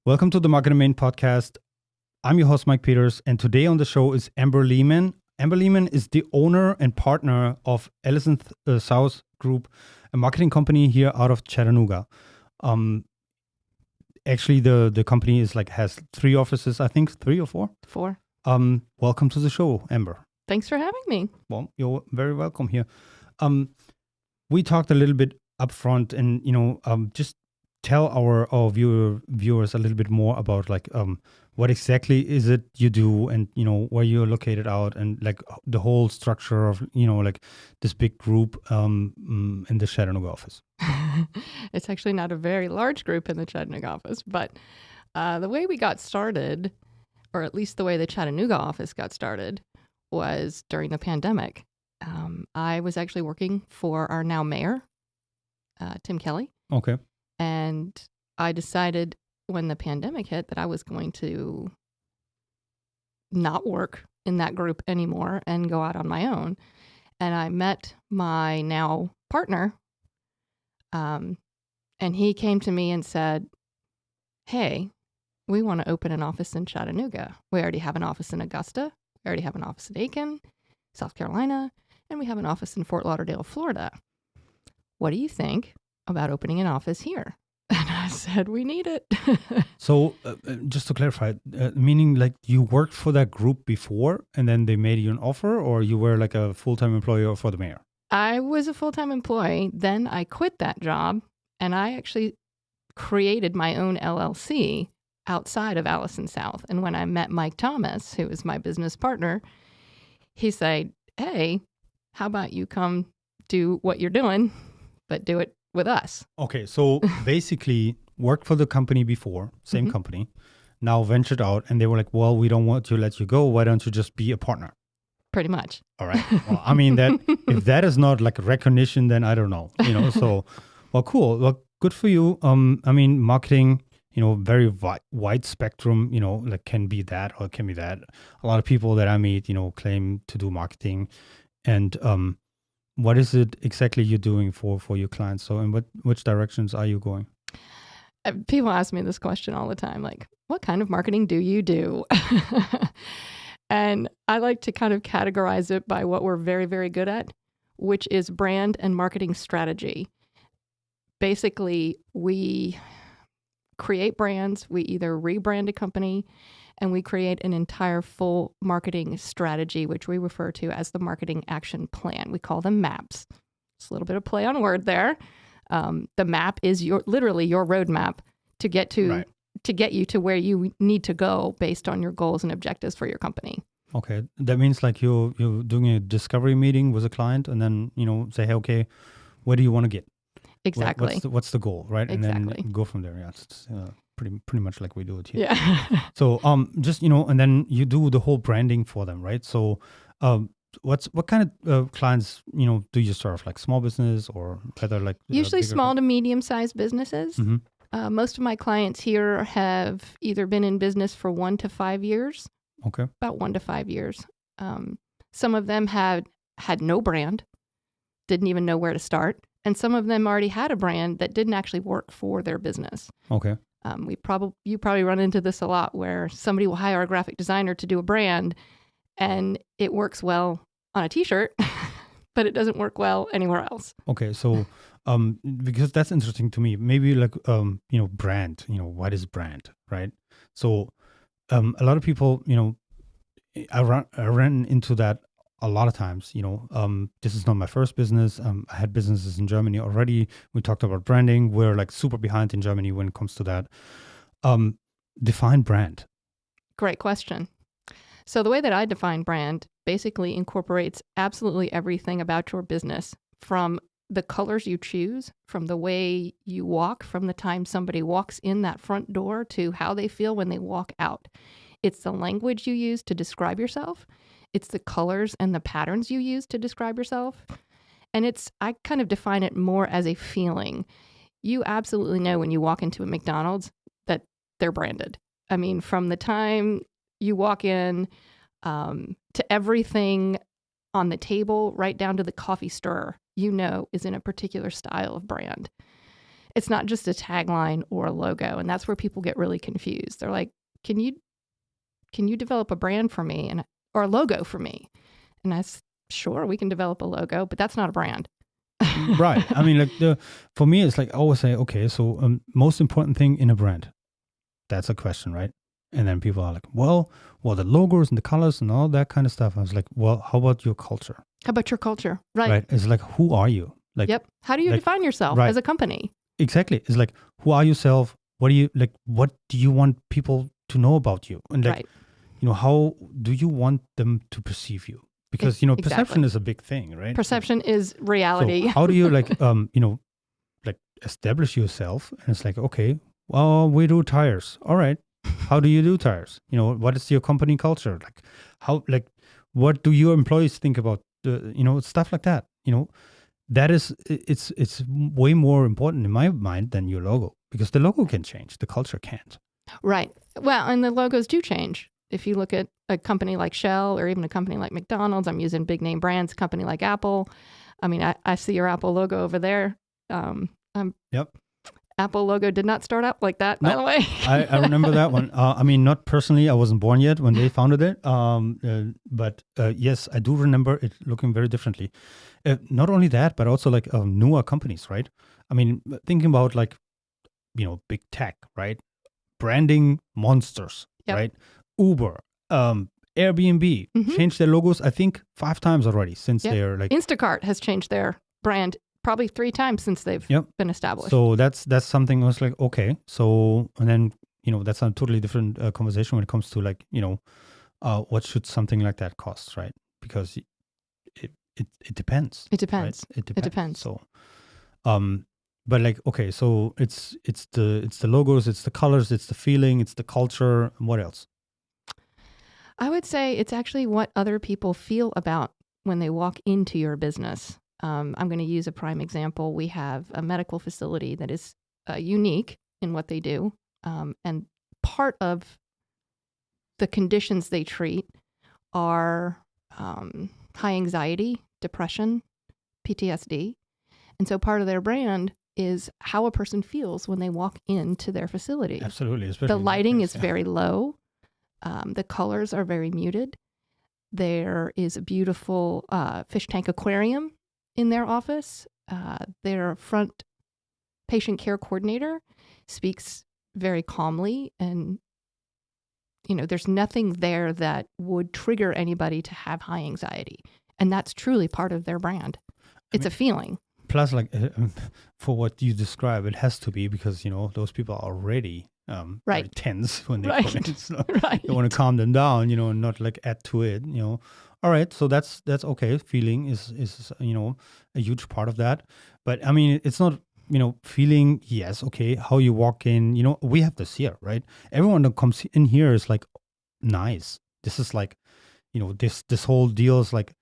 Welcome to the Marketing Main podcast. I'm your host, Mike Peters, and today on the show is Amber Lehmann. Amber Lehmann is the owner and partner of Alison South Group, a marketing company here out of Chattanooga. Actually, the company has 3 offices, I think 3 or 4. 4. Welcome to the show, Amber. Thanks for having me. Well, you're very welcome here. We talked a little bit up front, and just tell our viewers a little bit more about what exactly is it you do, and where you're located out, and the whole structure of this big group in the Chattanooga office. It's actually not a very large group in the Chattanooga office, but the way we got started, or at least the way the Chattanooga office got started, was during the pandemic. I was actually working for our now mayor, Tim Kelly. Okay. And I decided when the pandemic hit that I was going to not work in that group anymore and go out on my own. And I met my now partner, and he came to me and said, "Hey, we want to open an office in Chattanooga. We already have an office in Augusta. We already have an office in Dayton, South Carolina, and we have an office in Fort Lauderdale, Florida. What do you think about opening an office here?" And I said, "We need it." So just to clarify, meaning you worked for that group before and then they made you an offer, or you were a full-time employee for the mayor? I was a full-time employee. Then I quit that job and I actually created my own LLC outside of Alison South. And when I met Mike Thomas, who was my business partner, he said, "Hey, how about you come do what you're doing, but do it with us?" Okay, so basically worked for the company before, same company, now ventured out, and they were like, "Well, we don't want to let you go. Why don't you just be a partner?" Pretty much. All right. Well, I mean, that if that is not recognition, then I don't know. So, well, cool. Well, good for you. I mean, marketing, very wide spectrum. Can be that or can be that. A lot of people that I meet, claim to do marketing, and what is it exactly you're doing for your clients? So in which directions are you going? People ask me this question all the time, what kind of marketing do you do? And I like to kind of categorize it by what we're very, very good at, which is brand and marketing strategy. Basically, we create brands, we either rebrand a company, and we create an entire full marketing strategy, which we refer to as the marketing action plan. We call them MAPs. It's a little bit of play on word there. The MAP is literally your roadmap to get you to where you need to go based on your goals and objectives for your company. Okay, that means you're doing a discovery meeting with a client, and then say, "Hey, okay, where do you want to get?" Exactly. What's the goal, right? Exactly. And then go from there. Yeah, it's pretty much like we do it here. Yeah. So just and then you do the whole branding for them, right? So what kind of clients do you serve? Small business or rather usually small to medium-sized businesses. Mm-hmm. Most of my clients here have either been in business for 1 to 5 years. Okay. About 1 to 5 years. Some of them had no brand, didn't even know where to start. And some of them already had a brand that didn't actually work for their business. Okay. You probably run into this a lot, where somebody will hire a graphic designer to do a brand, and it works well on a T-shirt, but it doesn't work well anywhere else. Okay, so because that's interesting to me. Maybe brand. What is brand, right? So a lot of people, I ran into that a lot of times. This is not my first business. I had businesses in Germany already. We talked about branding. We're super behind in Germany when it comes to that. Define brand. Great question. So the way that I define brand basically incorporates absolutely everything about your business, from the colors you choose, from the way you walk, from the time somebody walks in that front door to how they feel when they walk out. It's the language you use to describe yourself. It's the colors and the patterns you use to describe yourself. And I kind of define it more as a feeling. You absolutely know when you walk into a McDonald's that they're branded. I mean, from the time you walk in to everything on the table, right down to the coffee stirrer, is in a particular style of brand. It's not just a tagline or a logo. And that's where people get really confused. They're like, can you develop a brand for me or a logo for me? And I said, sure, we can develop a logo, but that's not a brand. Right. I mean, like for me, it's like I always say, okay, so most important thing in a brand. That's a question, right? And then people are like, well, the logos and the colors and all that kind of stuff. I was like, well, how about your culture? How about your culture? Right. Right. It's like, who are you? Like, yep. How do you define yourself as a company? Exactly. It's like, who are yourself? What do you want people to know about you? And like, how do you want them to perceive you? Because, perception is a big thing, right? Perception is reality. So how do you establish yourself? And it's like, okay, well, we do tires. All right. How do you do tires? What is your company culture? What do your employees think about stuff like that? That is, it's way more important in my mind than your logo, because the logo can change. The culture can't. Right. Well, and the logos do change. If you look at a company like Shell or even a company like McDonald's, I'm using big name brands, a company like Apple. I mean, I see your Apple logo over there. Yep. Apple logo did not start out like that, by the way. I remember that one. I mean, not personally. I wasn't born yet when they founded it. But yes, I do remember it looking very differently. Not only that, but also like newer companies, right? I mean, thinking about big tech, right? Branding monsters, right? Uber, Airbnb changed their logos, I think 5 times already since they're like... Instacart has changed their brand probably 3 times since they've been established. So that's something I was like, okay. So, and then, that's a totally different conversation when it comes to like, what should something like that cost, right? Because it depends. It depends. Right? It depends. So, but like, okay, so it's the logos, it's the colors, it's the feeling, it's the culture. What else? I would say it's actually what other people feel about when they walk into your business. I'm going to use a prime example. We have a medical facility that is unique in what they do. And part of the conditions they treat are high anxiety, depression, PTSD. And so part of their brand is how a person feels when they walk into their facility. Absolutely. The lighting is very low. The colors are very muted. There is a beautiful fish tank aquarium in their office. Their front patient care coordinator speaks very calmly, and there's nothing there that would trigger anybody to have high anxiety. And that's truly part of their brand. It's a feeling. Plus, like for what you describe, it has to be because, those people are already very tense when they come in. So you want to calm them down, and not like add to it, All right, so that's okay. Feeling is a huge part of that. But I mean, it's not, feeling, yes, okay, how you walk in, we have this here, right? Everyone that comes in here is like, nice. This is like, this whole deal is like,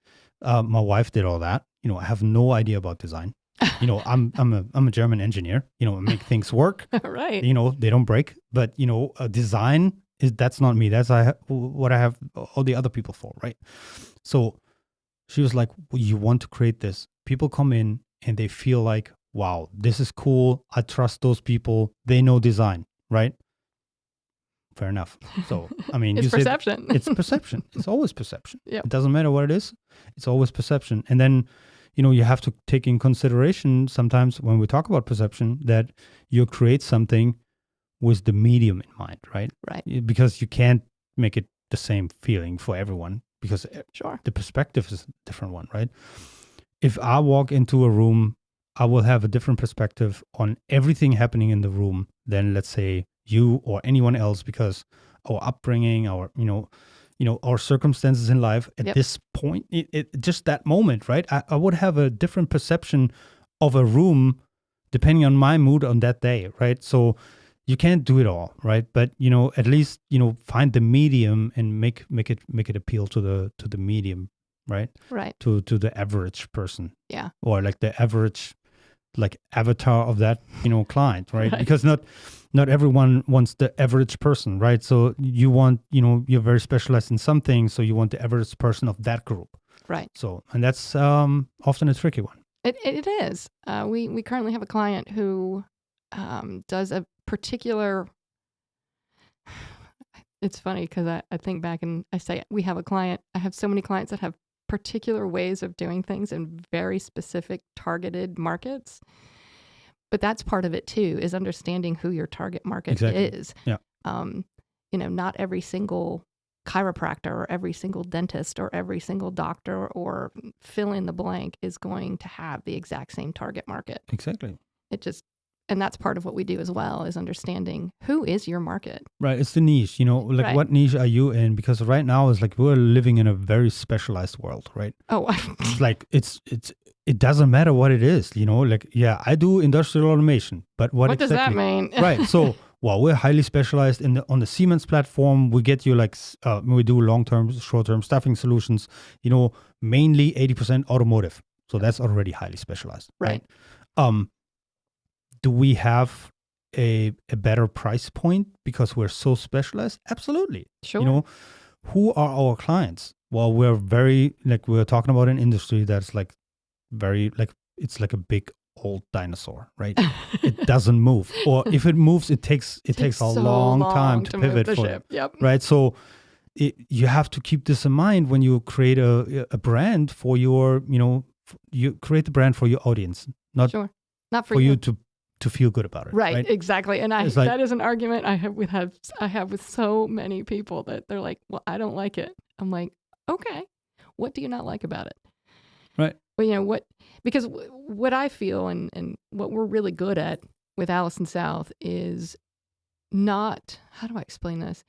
my wife did all that. I have no idea about design. I'm a German engineer. I make things work. Right. They don't break. But design that's not me. That's what I have all the other people for, right? So she was like, well, "You want to create this? People come in and they feel like, wow, this is cool. I trust those people. They know design, right?" Fair enough. So, I mean, it's perception. It's perception. It's always perception. Yep. It doesn't matter what it is. It's always perception. And then, you have to take in consideration sometimes when we talk about perception that you create something with the medium in mind, right? Right. Because you can't make it the same feeling for everyone because the perspective is a different one, right? If I walk into a room, I will have a different perspective on everything happening in the room than, let's say, you or anyone else, because our upbringing, our our circumstances in life at this point, it just that moment, right? I would have a different perception of a room depending on my mood on that day, right? So you can't do it all, right? But at least find the medium and make it appeal to the medium, right? Right. To the average person, or like the average like avatar of that client, right? Because not everyone wants the average person, right? So you want you're very specialized in something, so you want the average person of that group, right? So, and that's often a tricky one. It is. We currently have a client who does a particular. It's funny because I think back and I say we have a client. I have so many clients that have particular ways of doing things in very specific targeted markets. But that's part of it too, is understanding who your target market is. Yeah. Not every single chiropractor or every single dentist or every single doctor or fill in the blank is going to have the exact same target market. Exactly. And that's part of what we do as well, is understanding who is your market. Right. It's the niche, Right. What niche are you in? Because right now it's like we're living in a very specialized world, right? Oh, It's like it doesn't matter what it is, I do industrial automation, but what does that mean? Right. So, we're highly specialized on the Siemens platform. We get you we do long-term, short-term staffing solutions, mainly 80% automotive. So that's already highly specialized. Right. Do we have a better price point because we're so specialized? Absolutely. Sure. Who are our clients? Well, we're very, we're talking about an industry that's very, it's like a big old dinosaur, right? It doesn't move. Or if it moves, it takes a long time to pivot move the for ship. it. Yep. Right. So you have to keep this in mind when you create a brand for your, you create the brand for your audience, not for you to feel good about it. Right, exactly. And that is an argument I have with so many people that they're like, well, I don't like it. I'm like, okay, what do you not like about it? Right. Well, because what I feel and what we're really good at with Alison South is not, how do I explain this?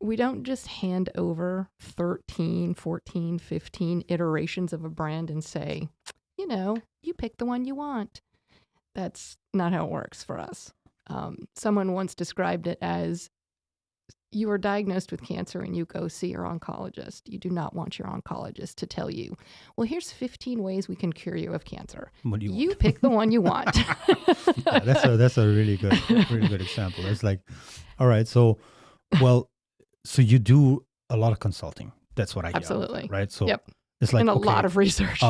We don't just hand over 13, 14, 15 iterations of a brand and say, you pick the one you want. That's not how it works for us. Someone once described it as, you are diagnosed with cancer and you go see your oncologist. You do not want your oncologist to tell you, well, here's 15 ways we can cure you of cancer. What do you want? Want? Pick the one you want. Yeah, that's a really good example. It's like, all right, so you do a lot of consulting. That's what I hear. Absolutely. Right. So yep. It's like and a lot of research.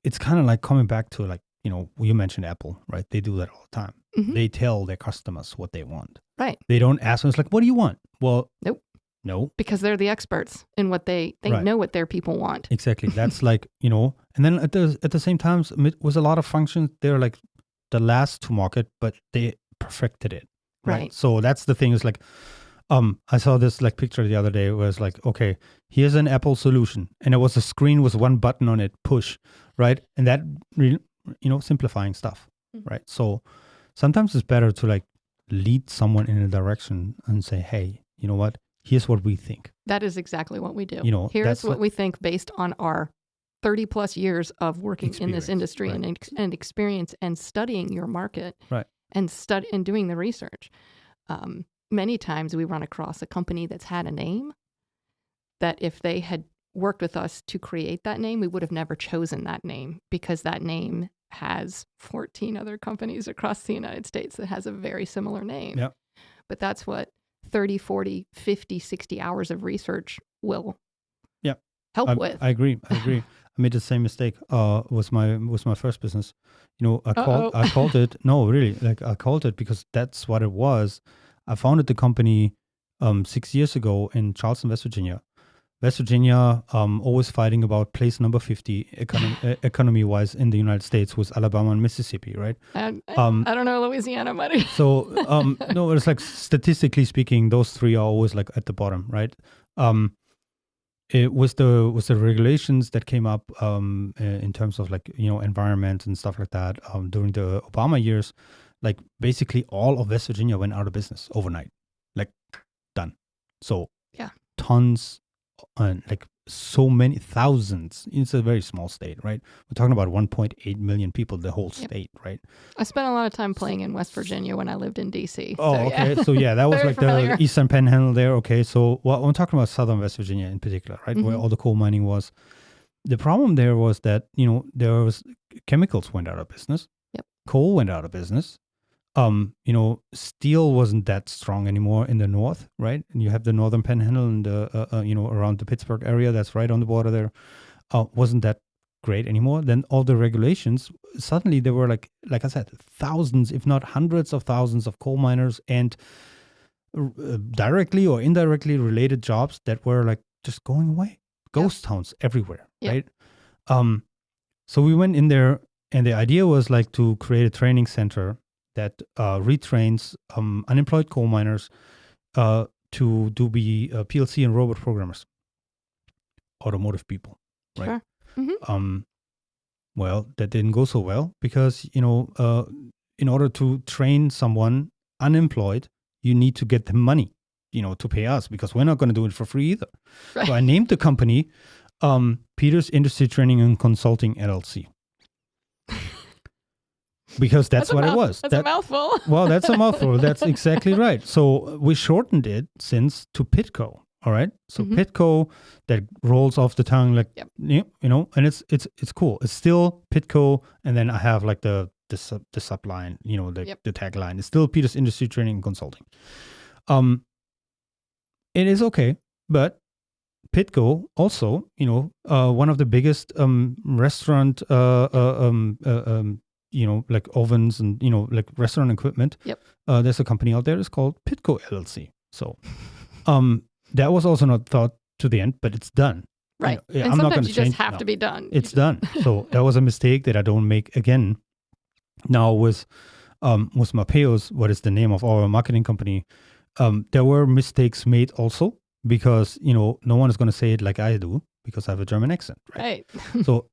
It's kind of like coming back to you mentioned Apple, right? They do that all the time. Mm-hmm. They tell their customers what they want. Right. They don't ask them. It's like, what do you want? Well, nope. No. Because they're the experts in what they know what their people want. Exactly. That's and then at the same time, with a lot of functions, they're like the last to market, but they perfected it. Right. So that's the thing is like, I saw this picture the other day where it's like, okay, here's an Apple solution. And it was a screen with one button on it, push, right? And that, simplifying stuff, right? So sometimes it's better to lead someone in a direction and say, hey, you know what? Here's what we think. That is exactly what we do. Here's what we think based on our 30 plus years of working in this industry and experience and studying your market, right? And doing the research. Many times we run across a company that's had a name that if they had worked with us to create that name, we would have never chosen that name because that name has 14 other companies across the United States that has a very similar name. Yep. But that's what 30, 40, 50, 60 hours of research will help with. I agree. I made the same mistake with my first business. I called it, no, really, I called it because that's what it was. I founded the company 6 years ago in Charleston, West Virginia. West Virginia, always fighting about place number 50 economy-wise in the United States with Alabama and Mississippi, right? I don't know Louisiana, buddy. So, no, it's like statistically speaking, those three are always at the bottom, right? It was the regulations that came up in terms of environment and stuff like that during the Obama years. Basically all of West Virginia went out of business overnight, done. So tons and so many thousands. It's a very small state, right? We're talking about 1.8 million people, the whole state, right? I spent a lot of time playing in West Virginia when I lived in DC. Oh, so, okay. So that was the Eastern Panhandle there. Okay. So I'm talking about Southern West Virginia in particular, right? Mm-hmm. Where all the coal mining was. The problem there was that, there was chemicals went out of business. Yep. Coal went out of business. Steel wasn't that strong anymore in the north, right? And you have the Northern Panhandle and the, around the Pittsburgh area that's right on the border there. Wasn't that great anymore. Then all the regulations, suddenly there were like I said, thousands, if not hundreds of thousands of coal miners and directly or indirectly related jobs that were like just going away. Ghost towns everywhere, right? So we went in there, and the idea was like to create a training center that retrains unemployed coal miners to be PLC and robot programmers, automotive people, right? Sure. Mm-hmm. Well, that didn't go so well because, in order to train someone unemployed, you need to get them money, to pay us, because we're not going to do it for free either. Right. So I named the company Peters Industry Training and Consulting LLC. Because that's what it was. That's a mouthful. Well, that's a mouthful. That's exactly right. So we shortened it since to Pitco. All right. So Pitco, that rolls off the tongue like, and it's cool. It's still Pitco. And then I have like the subline, the tagline. It's still Peters Industry Training and Consulting. It is okay. But Pitco also, one of the biggest restaurant, like ovens and, like restaurant equipment. Yep. There's a company out there that's called Pitco LLC. So that was also not thought to the end, but it's done. Right. And I'm sometimes you just have to be done. It's done. So that was a mistake that I don't make again. Now with Mapeus, what is the name of our marketing company, there were mistakes made also because, no one is going to say it like I do because I have a German accent. Right. So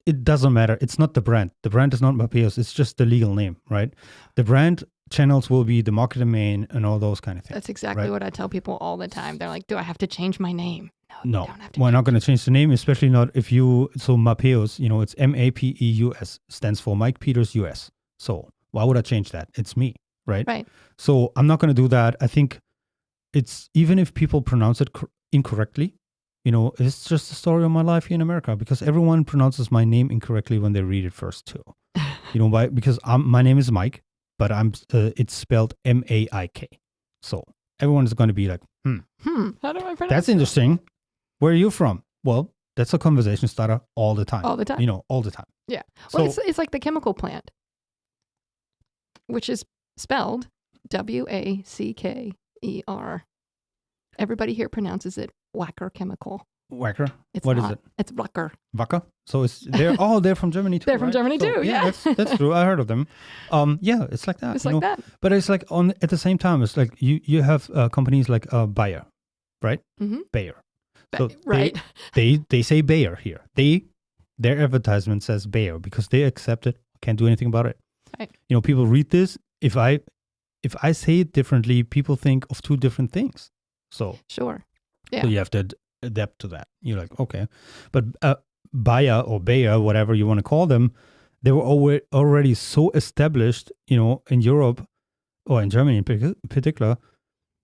it doesn't matter. It's not the brand. The brand is not Mapeus. It's just the legal name, right? The brand channels will be the market domain and all those kind of things. That's exactly what I tell people all the time. They're like, do I have to change my name? No, you don't have to. We're not going to change the name, especially not if so Mapeus, it's Mapeus, stands for Mike Peters US. So why would I change that? It's me, right? Right. So I'm not going to do that. I think it's, even if people pronounce it incorrectly, it's just the story of my life here in America, because everyone pronounces my name incorrectly when they read it first too. Why? Because my name is Mike, but it's spelled Maik. So everyone is going to be like, how do I pronounce that's interesting. Where are you from? Well, that's a conversation starter all the time. All the time. All the time. Yeah. Well, it's like the chemical plant, which is spelled Wacker. Everybody here pronounces it Wacker Chemical. Wacker? It's what not. is it? It's Wacker. Wacker? So they're from Germany too. They're from Germany too, yeah. That's true. I heard of them. It's like that. It's like that. But it's like at the same time, it's like you have companies like Bayer, right? Mm-hmm. Bayer. So right. They say Bayer here. Their advertisement says Bayer because they accept it. Can't do anything about it. Right. People read this. If I say it differently, people think of two different things. So sure. Yeah. So you have to adapt to that. You're like, okay. But Bayer or Bayer, whatever you want to call them, they were already so established, in Europe or in Germany in particular,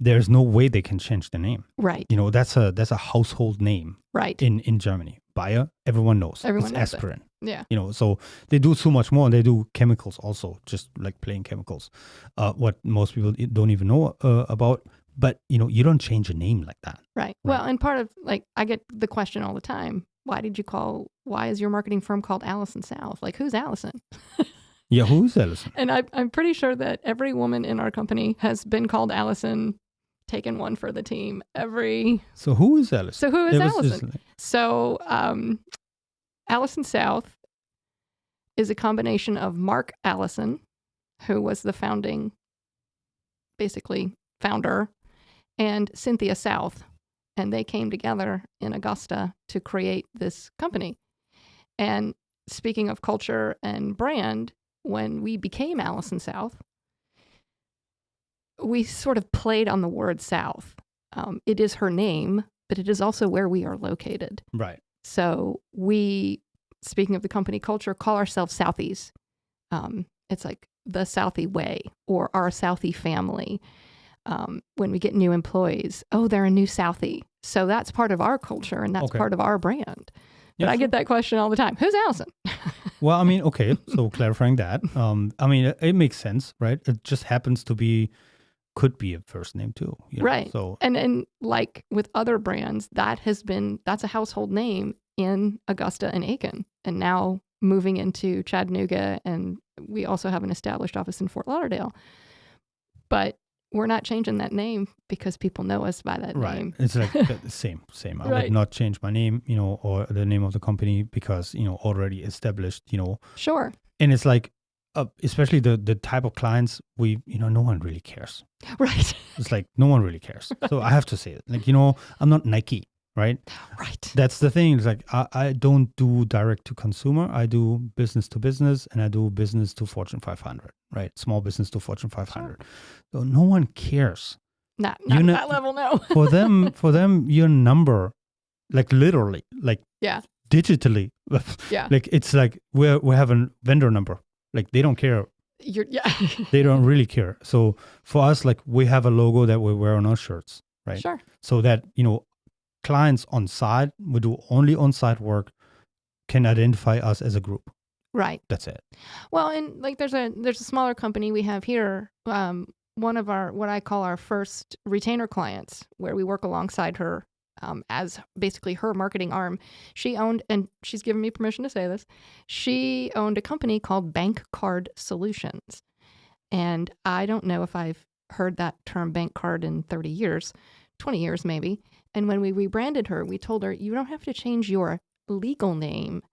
there's no way they can change the name. Right. That's a household name. Right. In Germany. Bayer, everyone knows. Everyone knows aspirin. Yeah. So they do so much more. They do chemicals also, just like plain chemicals. What most people don't even know about. But, you don't change a name like that. Right. Well, and part of, I get the question all the time, why is your marketing firm called Alison South? Like, who's Alison? Yeah, who's Alison? And I'm pretty sure that every woman in our company has been called Alison, taken one for the team. So who is Alison? So who is Alison? So Alison South is a combination of Mark Allison, who was the founder, and Cynthia South. And they came together in Augusta to create this company. And speaking of culture and brand, when we became Alison South, we sort of played on the word South. It is her name, but it is also where we are located. Right. So we, speaking of the company culture, call ourselves Southies. It's like the Southie way or our Southie family. When we get new employees, they're a new Southie. So that's part of our culture and that's part of our brand. But I get that question all the time. Who's Alison? Well, okay. So clarifying that, it makes sense, right? It just happens to could be a first name too. Right. So and like with other brands, that's a household name in Augusta and Aiken, and now moving into Chattanooga, and we also have an established office in Fort Lauderdale. But we're not changing that name because people know us by that name. It's like the same. I would not change my name, or the name of the company because, already established, Sure. And it's like, especially the type of clients no one really cares. Right. It's like, no one really cares. Right. So I have to say it. Like, I'm not Nike, right? Right. That's the thing. It's like, I don't do direct to consumer. I do business to business, and I do business to Fortune 500, right? Small business to Fortune 500. Sure. So no one cares. Not at that level, no. for them, your number, like literally, like digitally, like it's like we have a vendor number. Like they don't care. They don't really care. So for us, like we have a logo that we wear on our shirts, right? Sure. So that, clients on site, we do only on-site work, can identify us as a group. Right. That's it. Well, and like there's a smaller company we have here, one of our, what I call our first retainer clients, where we work alongside her as basically her marketing arm. She owned, and she's given me permission to say this, she owned a company called Bank Card Solutions. And I don't know if I've heard that term bank card in 30 years, 20 years maybe. And when we rebranded her, we told her, you don't have to change your legal name,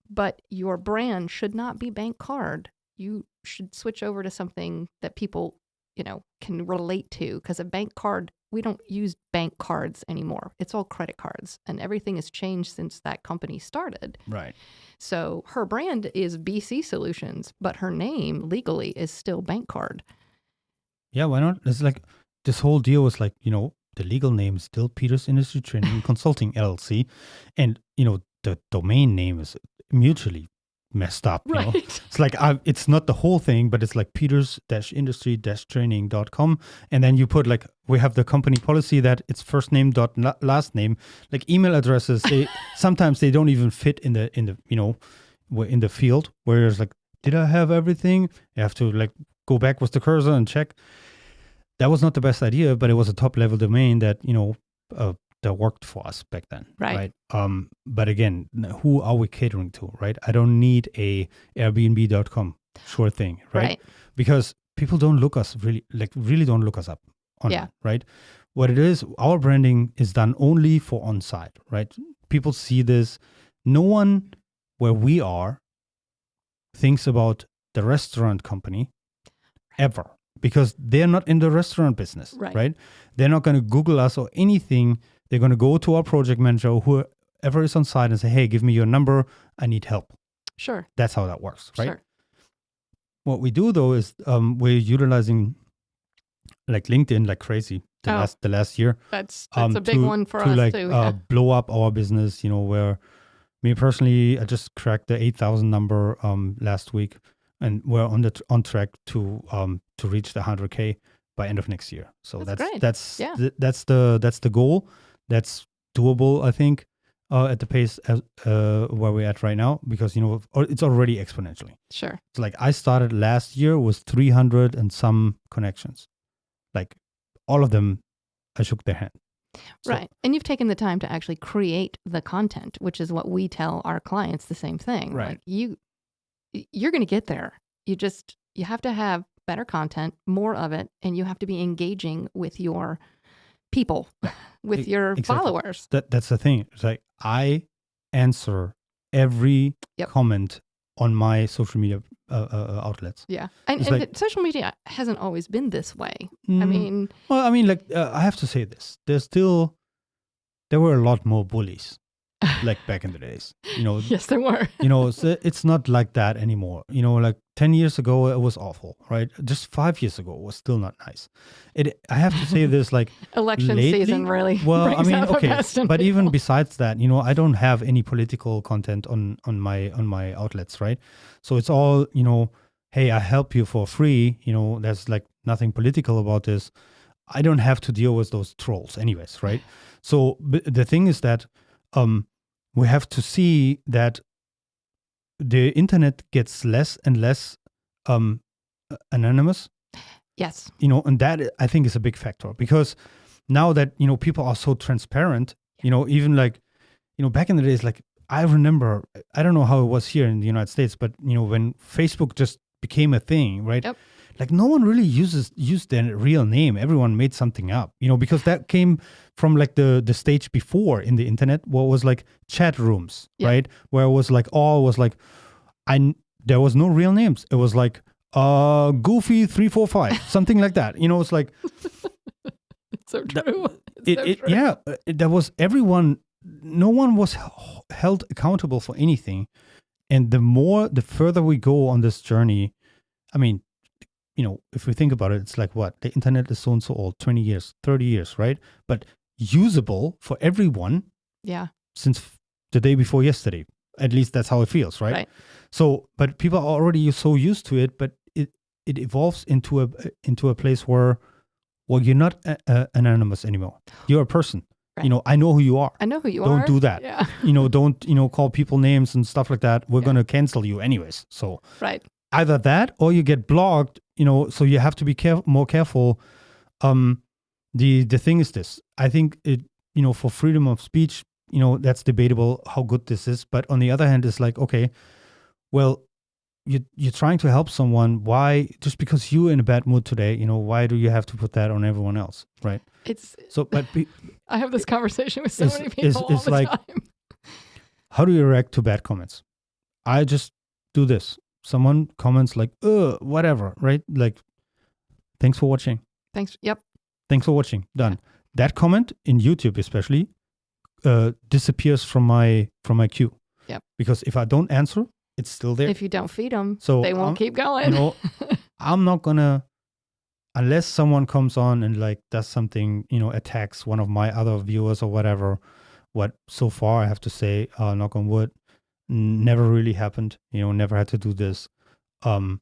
but your brand should not be Bank Card. You should switch over to something that people, can relate to, because a bank card, we don't use bank cards anymore. It's all credit cards, and everything has changed since that company started. Right. So her brand is BC Solutions, but her name legally is still Bank Card. Yeah, why not? It's like this whole deal was like, the legal name is still Peters Industry Training and Consulting LLC, and the domain name is mutually messed up. Right. It's like it's not the whole thing, but it's like peters-industry-training.com, and then you put like, we have the company policy that it's first name dot last name. Like email addresses, they sometimes they don't even fit in the in the field. Whereas like, did I have everything? You have to like go back with the cursor and check. That was not the best idea, but it was a top level domain that that worked for us back then, right? But again, who are we catering to, right? I don't need a Airbnb.com, sure thing, right? Because people don't look us really don't look us up online, right? What it is, our branding is done only for on-site, right? People see this. No one where we are thinks about the restaurant company ever, because they're not in the restaurant business, right? They're not going to Google us or anything. They're going to go to our project manager, whoever is on site, and say, hey, give me your number. I need help. Sure. That's how that works, right? Sure. What we do, though, is we're utilizing like LinkedIn like crazy the last year. That's a big one for us too. Blow up our business, where me personally, I just cracked the 8,000 number last week, and we're on track to reach the 100K by end of next year. So that's the goal. That's doable, I think, at the pace where we're at right now, because it's already exponentially. Sure. It's like I started last year with 300 and some connections. Like all of them, I shook their hand. So, right. And you've taken the time to actually create the content, which is what we tell our clients the same thing. Right. Like you're going to get there. You have to have better content, more of it, and you have to be engaging with your people, with your followers. That's the thing. It's like I answer every comment on my social media outlets. Yeah. And social media hasn't always been this way. I mean, I have to say this. There were a lot more bullies like back in the days, Yes, there were. So it's not like that anymore. Like 10 years ago, it was awful, right? Just 5 years ago, it was still not nice. I have to say this, like election lately, season really. Well, brings out the best in but people. even besides that, I don't have any political content on my outlets, right? So it's all, hey, I help you for free. There's like nothing political about this. I don't have to deal with those trolls anyways, right? So the thing is that we have to see that the internet gets less and less anonymous. Yes. And that I think is a big factor, because now that, people are so transparent, even like, back in the days, like I remember, I don't know how it was here in the United States, but when Facebook just became a thing, right? Yep. Like no one really used their real name. Everyone made something up, because that came from like the stage before in the internet, what was like chat rooms, right? Where it was like there was no real names. It was like Goofy 345, something like that. It's like it's so true. True. Yeah, there was everyone. No one was held accountable for anything, and the further we go on this journey, I mean, if we think about it, it's like what? The internet is so and so old, 20 years, 30 years, right? But usable for everyone. Yeah. Since the day before yesterday. At least that's how it feels, right? So, but people are already so used to it, but it evolves into a place where, well, you're not anonymous anymore. You're a person. Right. I know who you are. I know who you are. Don't do that. Yeah. Don't call people names and stuff like that. We're going to cancel you anyways. So either that or you get blocked, so you have to be more careful. The thing is this, I think it, for freedom of speech, that's debatable how good this is. But on the other hand, it's like, okay, well, you're trying to help someone. Why, just because you're in a bad mood today, why do you have to put that on everyone else, right? It's so, but I have this conversation with so many people all the time. How do you react to bad comments? I just do this. Someone comments like, whatever, right? Like, thanks for watching. Thanks. Yep. Thanks for watching. Done. Yeah. That comment in YouTube especially disappears from my queue. Yep. Because if I don't answer, it's still there. If you don't feed them, so they won't keep going. I'm not gonna, unless someone comes on and like does something, attacks one of my other viewers or whatever. What so far I have to say, knock on wood, never really happened. Never had to do this. I'm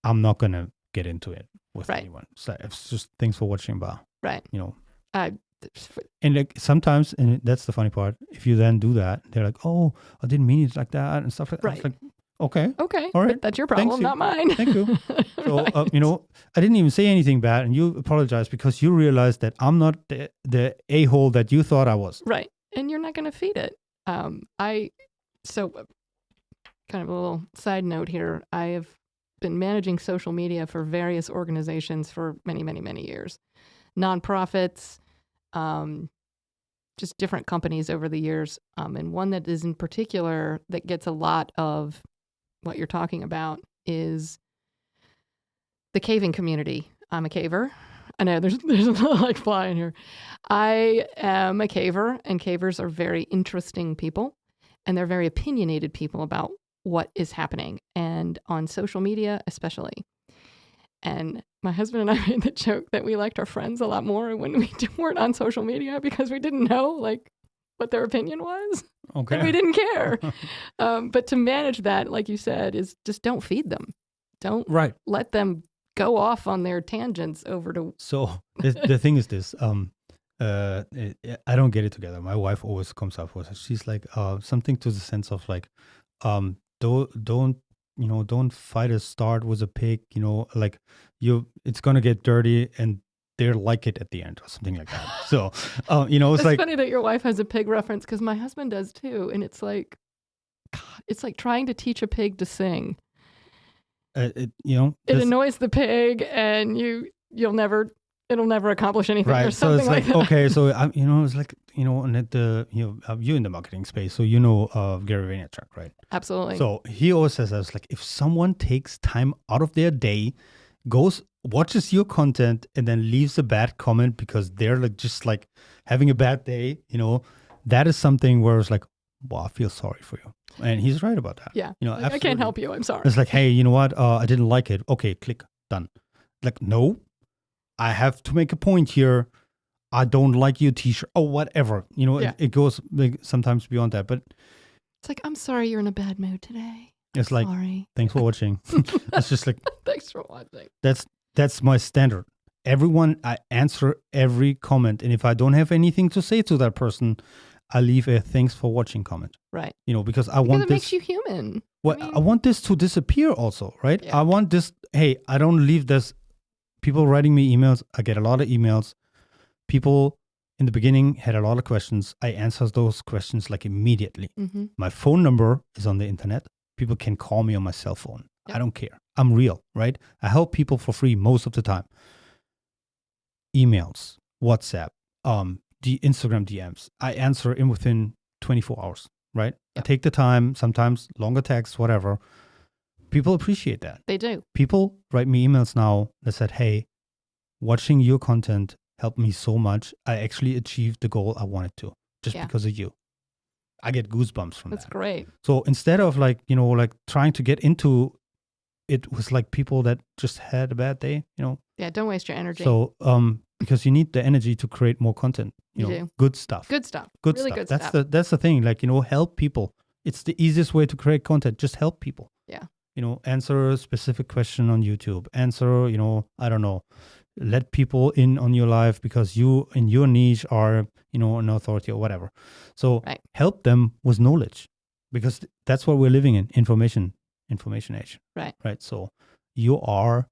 not gonna get into it with anyone. So it's just thanks for watching, Bar. Right. And like sometimes, and that's the funny part, if you then do that, they're like, "Oh, I didn't mean it like that," and stuff like that. Right. It's like, okay, all right, that's your problem, not mine. Thank you. So, I didn't even say anything bad, and you apologize because you realized that I'm not the a-hole that you thought I was. Right, and you're not going to feed it. So, kind of a little side note here. I have been managing social media for various organizations for many, many, many years, nonprofits. Just different companies over the years. And one that is in particular that gets a lot of what you're talking about is the caving community. I'm a caver. I know there's a little like fly in here. I am a caver, and cavers are very interesting people, and they're very opinionated people about what is happening, and on social media especially. And my husband and I made the joke that we liked our friends a lot more when we weren't on social media because we didn't know like what their opinion was. Okay. And we didn't care. But to manage that, like you said, is just don't feed them. Don't let them go off on their tangents over to. So the thing is this, I don't get it together. My wife always comes up with it. She's like, something to the sense of like, don't fight a start with a pig, like it's going to get dirty and they're like it at the end or something like that. So, it's like funny that your wife has a pig reference because my husband does too. And it's like, God, it's like trying to teach a pig to sing. It annoys the pig and it'll never accomplish anything or something so it's like that. Okay, so it's like and at the you in the marketing space, so Gary Vaynerchuk, right? Absolutely. So he always says, "I was like, if someone takes time out of their day, watches your content, and then leaves a bad comment because they're like just like having a bad day, that is something where it's like, well, I feel sorry for you." And he's right about that. Yeah. I can't help you. I'm sorry. It's like, hey, you know what? I didn't like it. Okay, click, done. Like, no. I have to make a point here. I don't like your t-shirt or whatever. It goes like sometimes beyond that. But it's like, I'm sorry you're in a bad mood today. It's like, sorry. Thanks for watching. It's just like, thanks for watching. That's my standard. I answer every comment. And if I don't have anything to say to that person, I leave a thanks for watching comment. Right. Because I want it makes you human. I want this to disappear also, right? Yeah. I want this, hey, I don't leave this. People writing me emails. I get a lot of emails. People, in the beginning had a lot of questions. I answer those questions like immediately. Mm-hmm. My phone number is on the internet. People can call me on my cell phone. Yep. I don't care. I'm real, right? I help people for free most of the time. Emails, WhatsApp, the Instagram DMs. I answer in within 24 hours, right? Yep. I take the time, sometimes longer texts, whatever. People appreciate that. They do. People write me emails now that said, hey, watching your content helped me so much. I actually achieved the goal I wanted to just because of you. I get goosebumps from That's that. great. So instead of like trying to get into it with like people that just had a bad day, Yeah, don't waste your energy. So because you need the energy to create more content, you do. Good stuff. Good stuff. Good really stuff. Good stuff. That's the thing. Like, help people. It's the easiest way to create content. Just help people. Yeah. Answer a specific question on YouTube. Answer, I don't know. Let people in on your life because you in your niche are, an authority or whatever. So help them with knowledge because that's what we're living in, information age. Right. So you are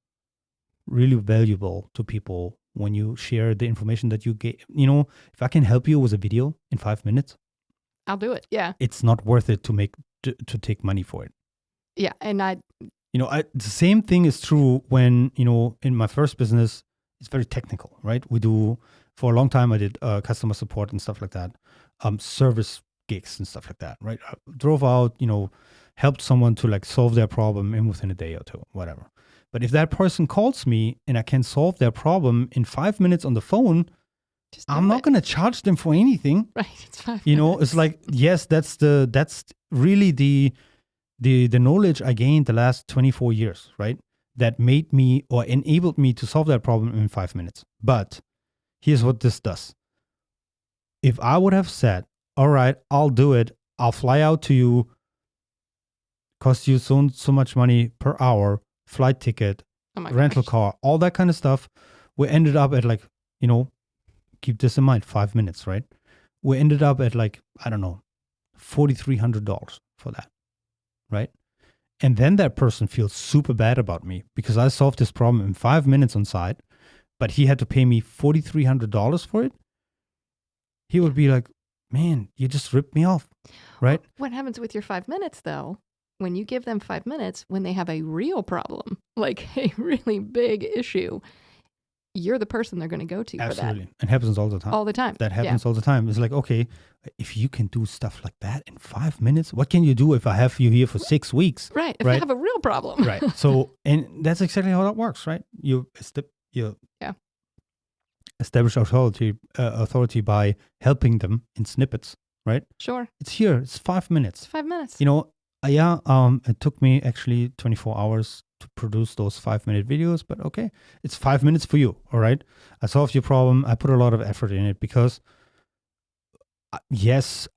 really valuable to people when you share the information that you get. If I can help you with a video in 5 minutes, I'll do it. Yeah. It's not worth it to take money for it. Yeah. And the same thing is true when, in my first business, it's very technical, right? For a long time, I did customer support and stuff like that, service gigs and stuff like that, right? I drove out, helped someone to like solve their problem within a day or two, whatever. But if that person calls me and I can solve their problem in 5 minutes on the phone, I'm not going to charge them for anything. Right. It's 5 minutes. It's like, yes, that's really the knowledge I gained the last 24 years, right? That made me or enabled me to solve that problem in 5 minutes. But here's what this does. If I would have said, all right, I'll do it. I'll fly out to you, cost you so much money per hour, flight ticket, rental car, all that kind of stuff. We ended up at like, keep this in mind, 5 minutes, right? We ended up at like, I don't know, $4,300 for that, right? And then that person feels super bad about me because I solved this problem in 5 minutes on site, but he had to pay me $4,300 for it. He would be like, man, you just ripped me off, right? What happens with your 5 minutes, though, when you give them 5 minutes, when they have a real problem, like a really big issue, you're the person they're going to go to Absolutely. for that. It happens all the time. All the time. That happens all the time. It's like, okay, if you can do stuff like that in 5 minutes, what can you do if I have you here for 6 weeks? Right. If you have a real problem. Right. So, and that's exactly how that works, right? You establish authority by helping them in snippets, right? Sure. It's here. It's 5 minutes. It's 5 minutes. It took me actually 24 hours to produce those 5-minute videos, but okay, it's 5 minutes for you. All right. I solved your problem. I put a lot of effort in it because yes,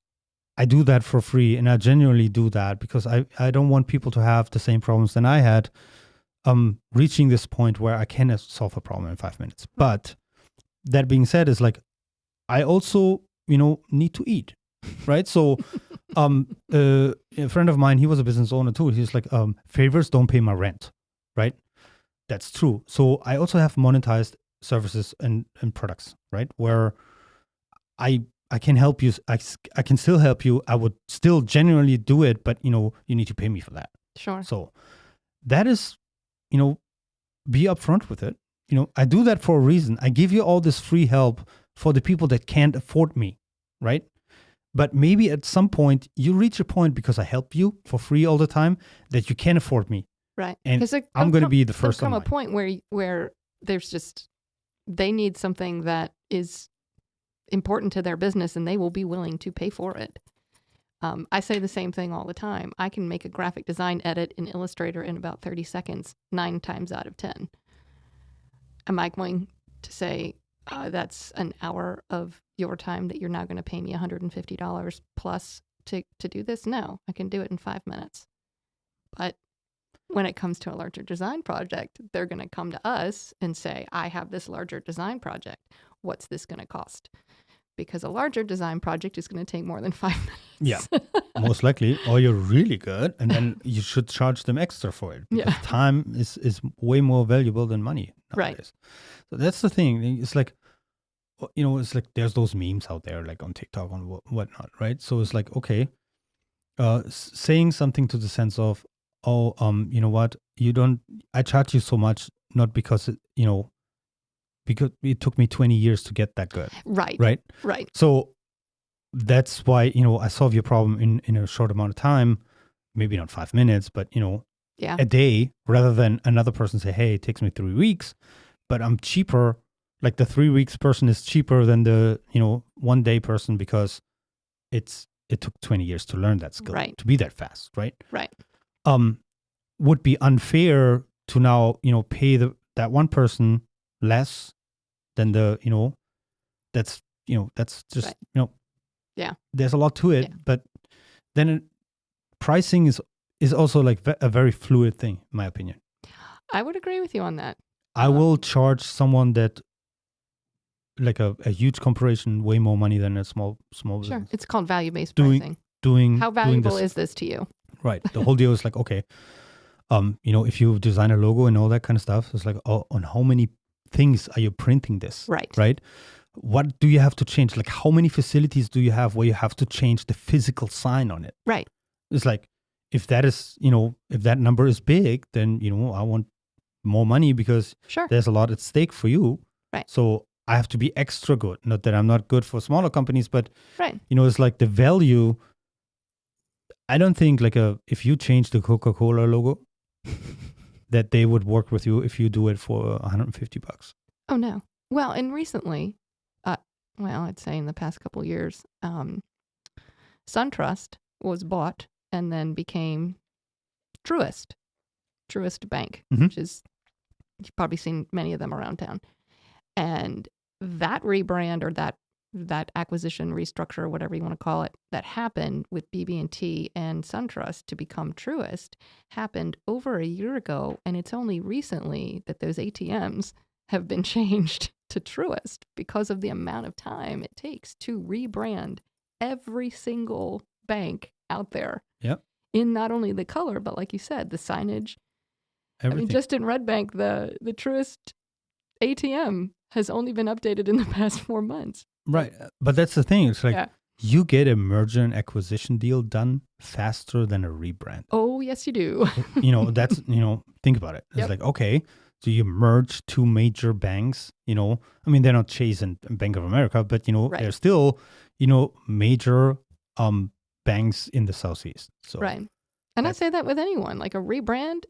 I do that for free. And I genuinely do that because I don't want people to have the same problems than I had, reaching this point where I can solve a problem in 5 minutes. But that being said, is like, I also, need to eat. Right. So, a friend of mine, he was a business owner too. He's like, favors don't pay my rent. Right. That's true. So I also have monetized services and products, right? Where I can help you. I can still help you. I would still genuinely do it, but you need to pay me for that. Sure. So that is, be upfront with it. I do that for a reason. I give you all this free help for the people that can't afford me. Right. But maybe at some point you reach a point because I help you for free all the time that you can't afford me. Right. And I'm going to be the first there'll on come a point where there's just, they need something that is important to their business and they will be willing to pay for it. I say the same thing all the time. I can make a graphic design edit in Illustrator in about 30 seconds, 9 times out of 10. Am I going to say, that's an hour of your time that you're now going to pay me $150 plus to do this? No, I can do it in 5 minutes. But when it comes to a larger design project, they're going to come to us and say, I have this larger design project. What's this going to cost? Because a larger design project is going to take more than 5 minutes. Yeah, most likely. Or you're really good, and then you should charge them extra for it. Because time is way more valuable than money nowadays. Right. So that's the thing. It's like, it's like there's those memes out there, like on TikTok and whatnot, right? So it's like, okay, saying something to the sense of, oh, you know what, I charge you so much, not because because it took me 20 years to get that good, Right. right? Right. So that's why, I solve your problem in a short amount of time, maybe not 5 minutes, but, Yeah. a day, rather than another person say, hey, it takes me 3 weeks, but I'm cheaper. Like the 3 weeks person is cheaper than the, 1 day person because it took 20 years to learn that skill, Right. to be that fast, right? Right. Would be unfair to now, pay that one person less than the, that's just, Right. Yeah. there's a lot to it, Yeah. but then pricing is also like a very fluid thing, in my opinion. I would agree with you on that. I will charge someone that, like a huge corporation, way more money than a small Sure. business. It's called value-based Doing- pricing. Doing How doing valuable this, is this to you? right? The whole deal is like, okay, if you design a logo and all that kind of stuff, it's like, oh, on how many things are you printing this? Right. Right? What do you have to change? Like, how many facilities do you have where you have to change the physical sign on it? Right. It's like, if that is, if that number is big, then, I want more money because Sure. there's a lot at stake for you. Right. So I have to be extra good. Not that I'm not good for smaller companies, but, Right. it's like the value. I don't think if you change the Coca-Cola logo, that they would work with you if you do it for $150. Oh, no. Well, and recently, I'd say in the past couple years, SunTrust was bought and then became Truist Bank, Mhm. which is, you've probably seen many of them around town. And that rebrand, or that acquisition, restructure, whatever you want to call it, that happened with BB&T and SunTrust to become Truist happened over a year ago, and it's only recently that those ATMs have been changed to Truist because of the amount of time it takes to rebrand every single bank out there. Yep. In not only the color, but like you said, the signage. Everything. I mean, just in Red Bank, the Truist ATM has only been updated in the past 4 months. Right. But that's the thing. It's like, Yeah. you get a merger and acquisition deal done faster than a rebrand. Oh, yes, you do. That's, think about it. It's Yep. like, okay, so you merge two major banks, I mean, they're not Chase and Bank of America, but, Right. they're still, major banks in the Southeast. So, Right. And I say that with anyone. Like, a rebrand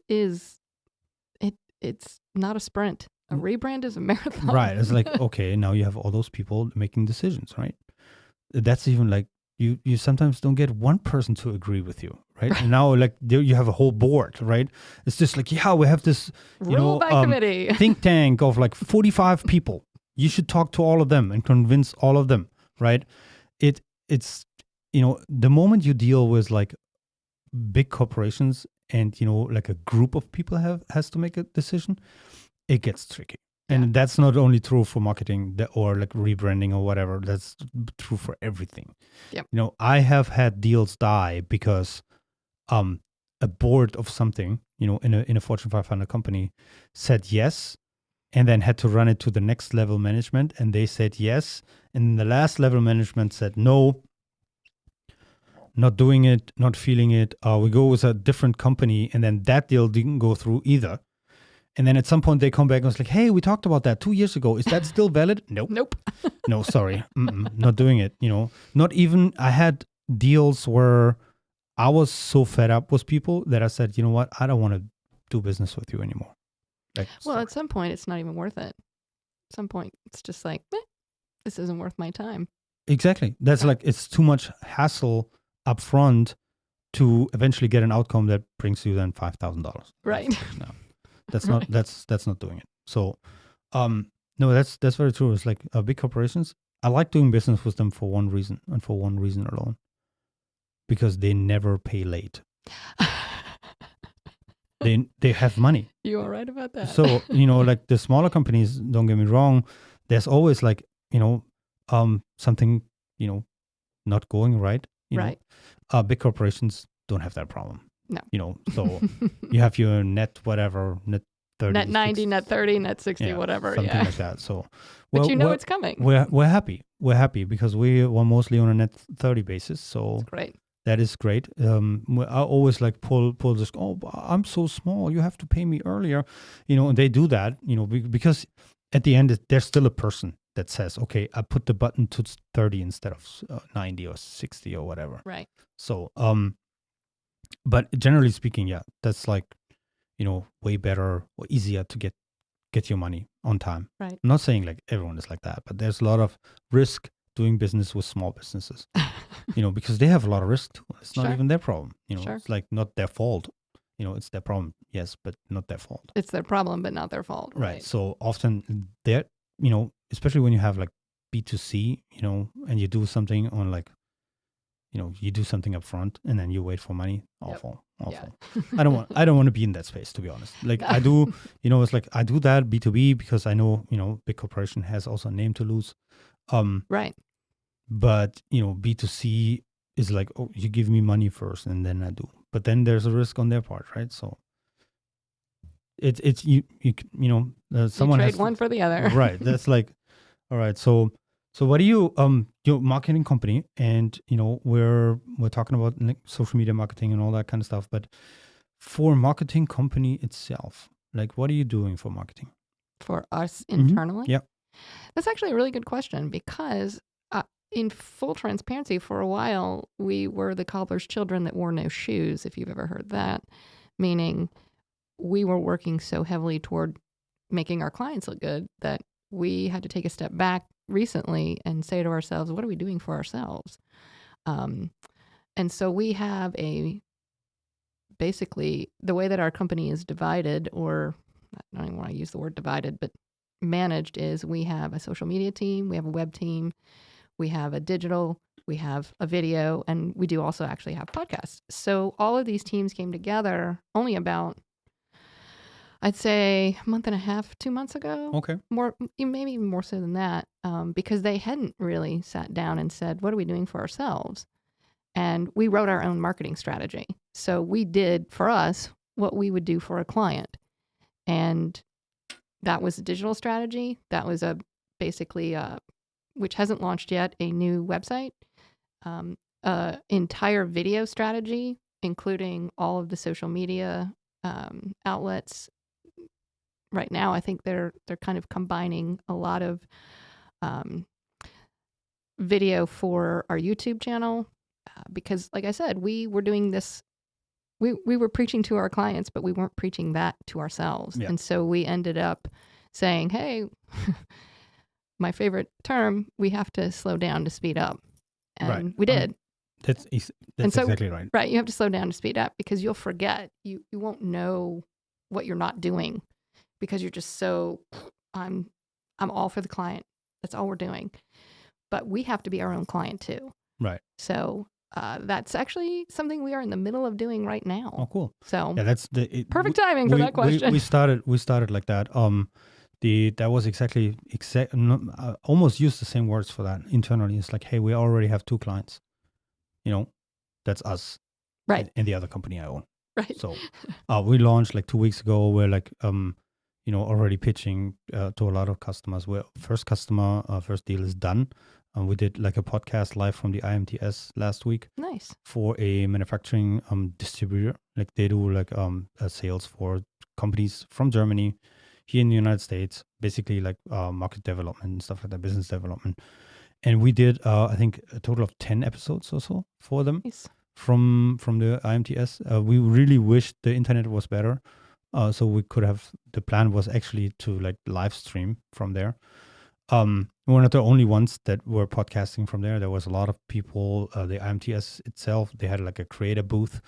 it's not a sprint. A rebrand is a marathon. Right. It's like, okay, now you have all those people making decisions, right? That's even like, you sometimes don't get one person to agree with you, right? And now, like, you have a whole board, right? It's just like, yeah, we have this, Rule by committee. think tank of like 45 people. You should talk to all of them and convince all of them, right? It's the moment you deal with like big corporations and like a group of people has to make a decision, it gets tricky. And that's not only true for marketing or like rebranding or whatever. That's true for everything. Yep. I have had deals die because a board of something, in a Fortune 500 company said yes, and then had to run it to the next level management, and they said yes, and the last level management said no, not doing it, not feeling it. We go with a different company, and then that deal didn't go through either. And then at some point they come back and was like, hey, we talked about that 2 years ago. Is that still valid? Nope. Nope. No, sorry. Not doing it. Not even, I had deals where I was so fed up with people that I said, you know what? I don't want to do business with you anymore. Like, Well, sorry. at some point, it's not even worth it. At some point, it's just like, this isn't worth my time. Exactly. That's like, it's too much hassle up front to eventually get an outcome that brings you then $5,000. Right. No. That's not that's not doing it. So, no, that's very true. It's like big corporations. I like doing business with them for one reason and for one reason alone, because they never pay late. They have money. You all right about that? So like the smaller companies. Don't get me wrong. There's always like something not going right. Right. Big corporations don't have that problem. No. So you have your net 30, net 90, 60, net 30, net 60, whatever. something Yeah. like that. So, But we're, it's coming. we're happy. We're happy because we were mostly on a net 30 basis. So That's great. that is great. I always like pull this. Oh, I'm so small. You have to pay me earlier, and they do that, because at the end there's still a person that says, okay, I put the button to 30 instead of 90 or 60 or whatever. Right. So, but generally speaking, yeah, that's like, way better or easier to get your money on time. Right. I'm not saying like everyone is like that, but there's a lot of risk doing business with small businesses, because they have a lot of risk too. It's not Sure. even their problem. Sure. It's like not their fault. It's their problem, yes, but not their fault. It's their problem, but not their fault. Right. So often they're, especially when you have like B2C, and you do something on like, you do something up front and then you wait for money. Awful. Yeah. I don't want to be in that space, to be honest. Like I do, it's like I do that B2B because I know, big corporation has also a name to lose. Right. But, B2C is like, oh, you give me money first and then I do. But then there's a risk on their part, right? So it's someone you has trade one for the other. Right. That's like, all right. So what do you your marketing company, and we're talking about like social media marketing and all that kind of stuff, but for marketing company itself, like what are you doing for marketing? For us internally? Yeah. That's actually a really good question because in full transparency, for a while, we were the cobbler's children that wore no shoes, if you've ever heard that, meaning we were working so heavily toward making our clients look good that we had to take a step back recently and say to ourselves, what are we doing for ourselves? And so we have basically the way that our company is divided, or I don't even want to use the word divided, but managed, is we have a social media team, we have a web team, we have a digital, we have a video, and we do also actually have podcasts. So all of these teams came together only about, I'd say, a month and a half, 2 months ago. Okay. More, maybe even more so than that, because they hadn't really sat down and said, what are we doing for ourselves? And we wrote our own marketing strategy. So we did, for us, what we would do for a client. And that was a digital strategy. That was basically, which hasn't launched yet, a new website, entire video strategy, including all of the social media outlets. Right now, I think they're kind of combining a lot of video for our YouTube channel because, like I said, we were doing this. We were preaching to our clients, but we weren't preaching that to ourselves. Yeah. And so we ended up saying, hey, my favorite term, we have to slow down to speed up. And right. We did. That's exactly right. Right. You have to slow down to speed up because you'll forget. You won't know what you're not doing because you're just so, I'm all for the client. That's all we're doing. But we have to be our own client too. Right. So that's actually something we are in the middle of doing right now. Oh, cool. So yeah, that's perfect timing for that question. We started like that. That was almost used the same words for that internally. It's like, hey, we already have 2 clients. That's us. Right. And the other company I own. Right. So we launched like 2 weeks ago. We're like, already pitching to a lot of customers. First deal is done. We did like a podcast live from the IMTS last week. Nice. For a manufacturing distributor. Like they do like sales for companies from Germany here in the United States, basically like market development and stuff like that, business development. And we did, I think, a total of 10 episodes or so for them. Nice. From the IMTS. We really wished the internet was better. So we could have, the plan was actually to like live stream from there. We're not the only ones that were podcasting from there. There was a lot of people, the IMTS itself, they had like a creator booth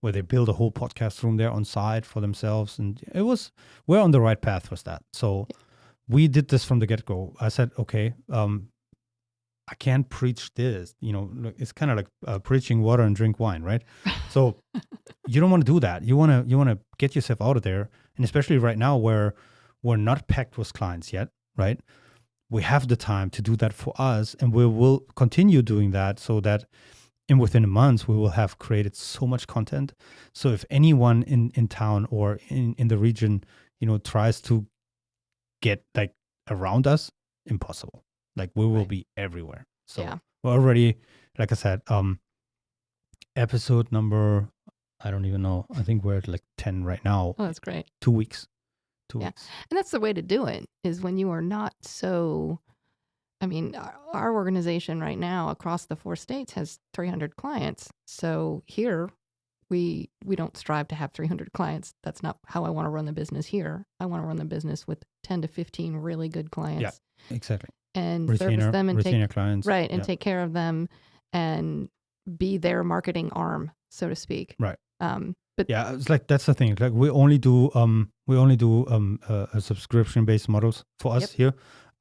where they built a whole podcast room there on site for themselves. And we're on the right path with that. So we did this from the get-go. I said, okay, I can't preach this, it's kind of like preaching water and drink wine, right? So you don't want to do that. You want to get yourself out of there. And especially right now where we're not packed with clients yet, right? We have the time to do that for us, and we will continue doing that so that within a month, we will have created so much content. So if anyone in town or in the region, tries to get like around us, impossible. Like we will Right. be everywhere. So Yeah. we're already, like I said, episode number, I don't even know. I think we're at like 10 right now. Oh, that's great. 2 weeks. 2 Yeah. weeks. And that's the way to do it, is when you are not so, I mean, our organization right now across the 4 states has 300 clients. So here we don't strive to have 300 clients. That's not how I want to run the business here. I want to run the business with 10 to 15 really good clients. Yeah, exactly. And service them and retainer clients. right, and take care of them and be their marketing arm, so to speak. Right. But yeah, it's like that's the thing. Like we only do a subscription based models for us here.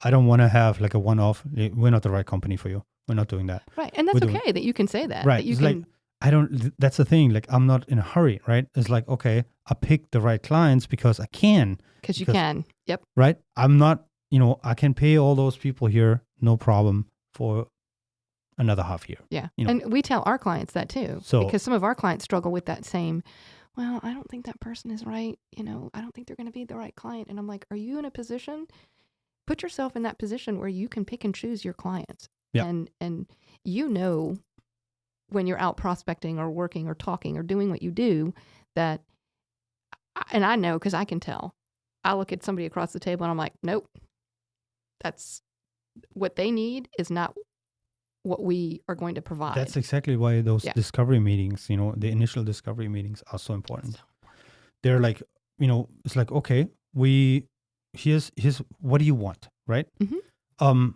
I don't want to have like a one off. We're not the right company for you. We're not doing that. Right, and that's okay that you can say that. Right. That you it's can. Like I don't. That's the thing. Like I'm not in a hurry. Right. It's like okay, I pick the right clients because I can. Because you can. Yep. Right. I'm not. I can pay all those people here, no problem, for another half year. Yeah. And we tell our clients that too. So, because some of our clients struggle with that same, well, I don't think that person is right. I don't think they're going to be the right client. And I'm like, are you in a position? Put yourself in that position where you can pick and choose your clients. Yeah. And when you're out prospecting or working or talking or doing what you do, that, and I know because I can tell. I look at somebody across the table and I'm like, nope. That's what they need is not what we are going to provide. That's exactly why those discovery meetings, the initial discovery meetings are so important. They're like, it's like, okay, here's what do you want, right? Mm-hmm.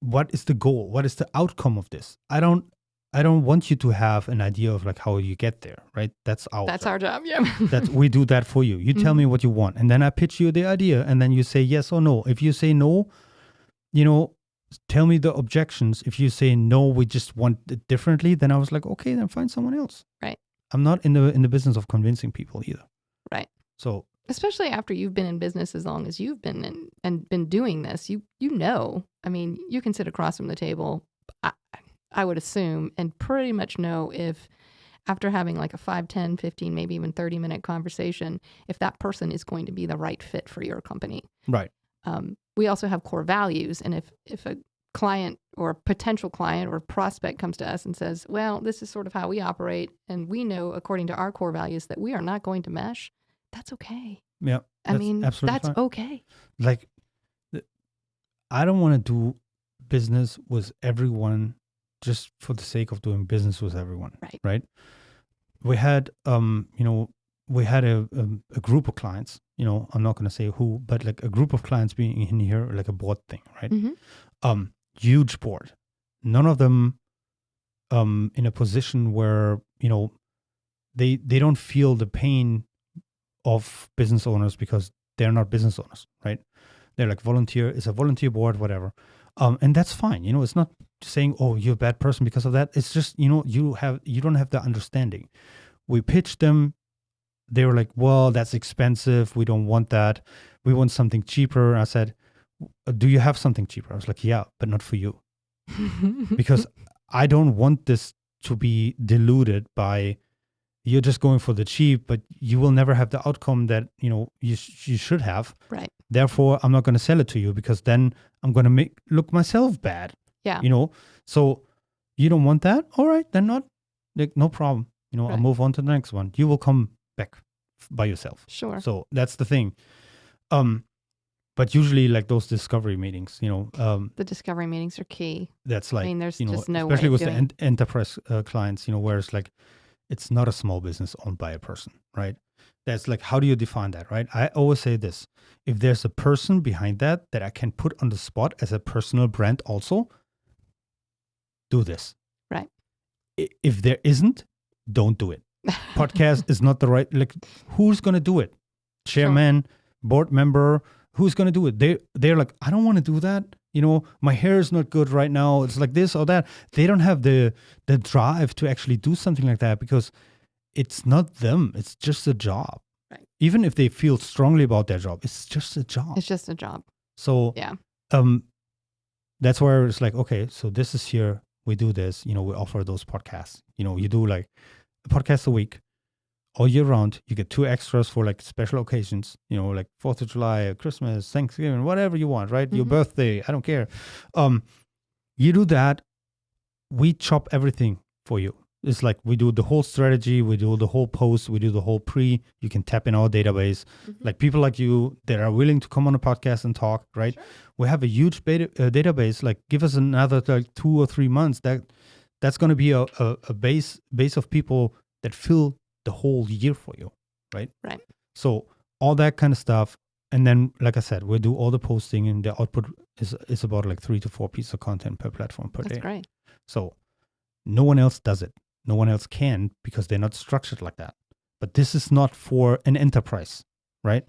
What is the goal? What is the outcome of this? I don't want you to have an idea of like how you get there, right? That's our job. Yeah. We do that for you. You tell me what you want, and then I pitch you the idea, and then you say yes or no. If you say no, tell me the objections. If you say no, we just want it differently, then I was like, okay, then find someone else. Right. I'm not in the business of convincing people either. Right. So especially after you've been in business as long as you've been and been doing this, you I mean, you can sit across from the table, I would assume, and pretty much know if after having like a 5, 10, 15, maybe even 30-minute conversation, if that person is going to be the right fit for your company. Right. We also have core values. And if a client or a potential client or prospect comes to us and says, well, this is sort of how we operate, and we know according to our core values that we are not going to mesh, that's okay. Yeah. I mean, that's fine. okay. Like, I don't want to do business with everyone just for the sake of doing business with everyone. Right. We had, we had a group of clients, I'm not going to say who, but like a group of clients being in here, like a board thing, right? Mm-hmm. Huge board. None of them in a position where, they don't feel the pain of business owners because they're not business owners, right? They're like it's a volunteer board, whatever. And that's fine. It's not saying, oh, you're a bad person because of that. It's just, you don't have the understanding. We pitched them. They were like, well, that's expensive. We don't want that. We want something cheaper. I said, do you have something cheaper? I was like, yeah, but not for you. Because I don't want this to be diluted by you're just going for the cheap, but you will never have the outcome that, you should have. Right. Therefore, I'm not going to sell it to you because then I'm going to look myself bad. Yeah. So you don't want that? All right, then not. Like, no problem. I'll move on to the next one. You will come back by yourself. Sure. So that's the thing. But usually like those discovery meetings, the discovery meetings are key. That's like, there's just no especially way with the enterprise clients, where it's like, it's not a small business owned by a person, right? That's like, how do you define that, right? I always say this: if there's a person behind that I can put on the spot as a personal brand, also do this. Right. If there isn't, don't do it. Podcast is not the right. Like, who's gonna do it? Chairman, board member. Who's gonna do it? They're like, I don't want to do that. My hair is not good right now. It's like this or that. They don't have the drive to actually do something like that because it's not them. It's just a job. Right. Even if they feel strongly about their job, it's just a job. It's just a job. So yeah. That's where it's like, okay, so this is here. We do this. We offer those podcasts. You do like a podcast a week. all year round. You get 2 extras for like special occasions, like 4th of July, Christmas, Thanksgiving, whatever you want, right? Your birthday, I don't care. You do that, we chop everything for you. It's like we do the whole strategy, we do the whole post, we do the whole you can tap in our database. Like people like you that are willing to come on a podcast and talk, right? Sure. We have a huge database. Like give us another like 2 or 3 months. That's going to be a base of people that fill the whole year for you, right? Right. So all that kind of stuff. And then, like I said, we do all the posting, and the output is about like 3 to 4 pieces of content per platform per day. That's great. So no one else does it. No one else can, because they're not structured like that. But this is not for an enterprise, right?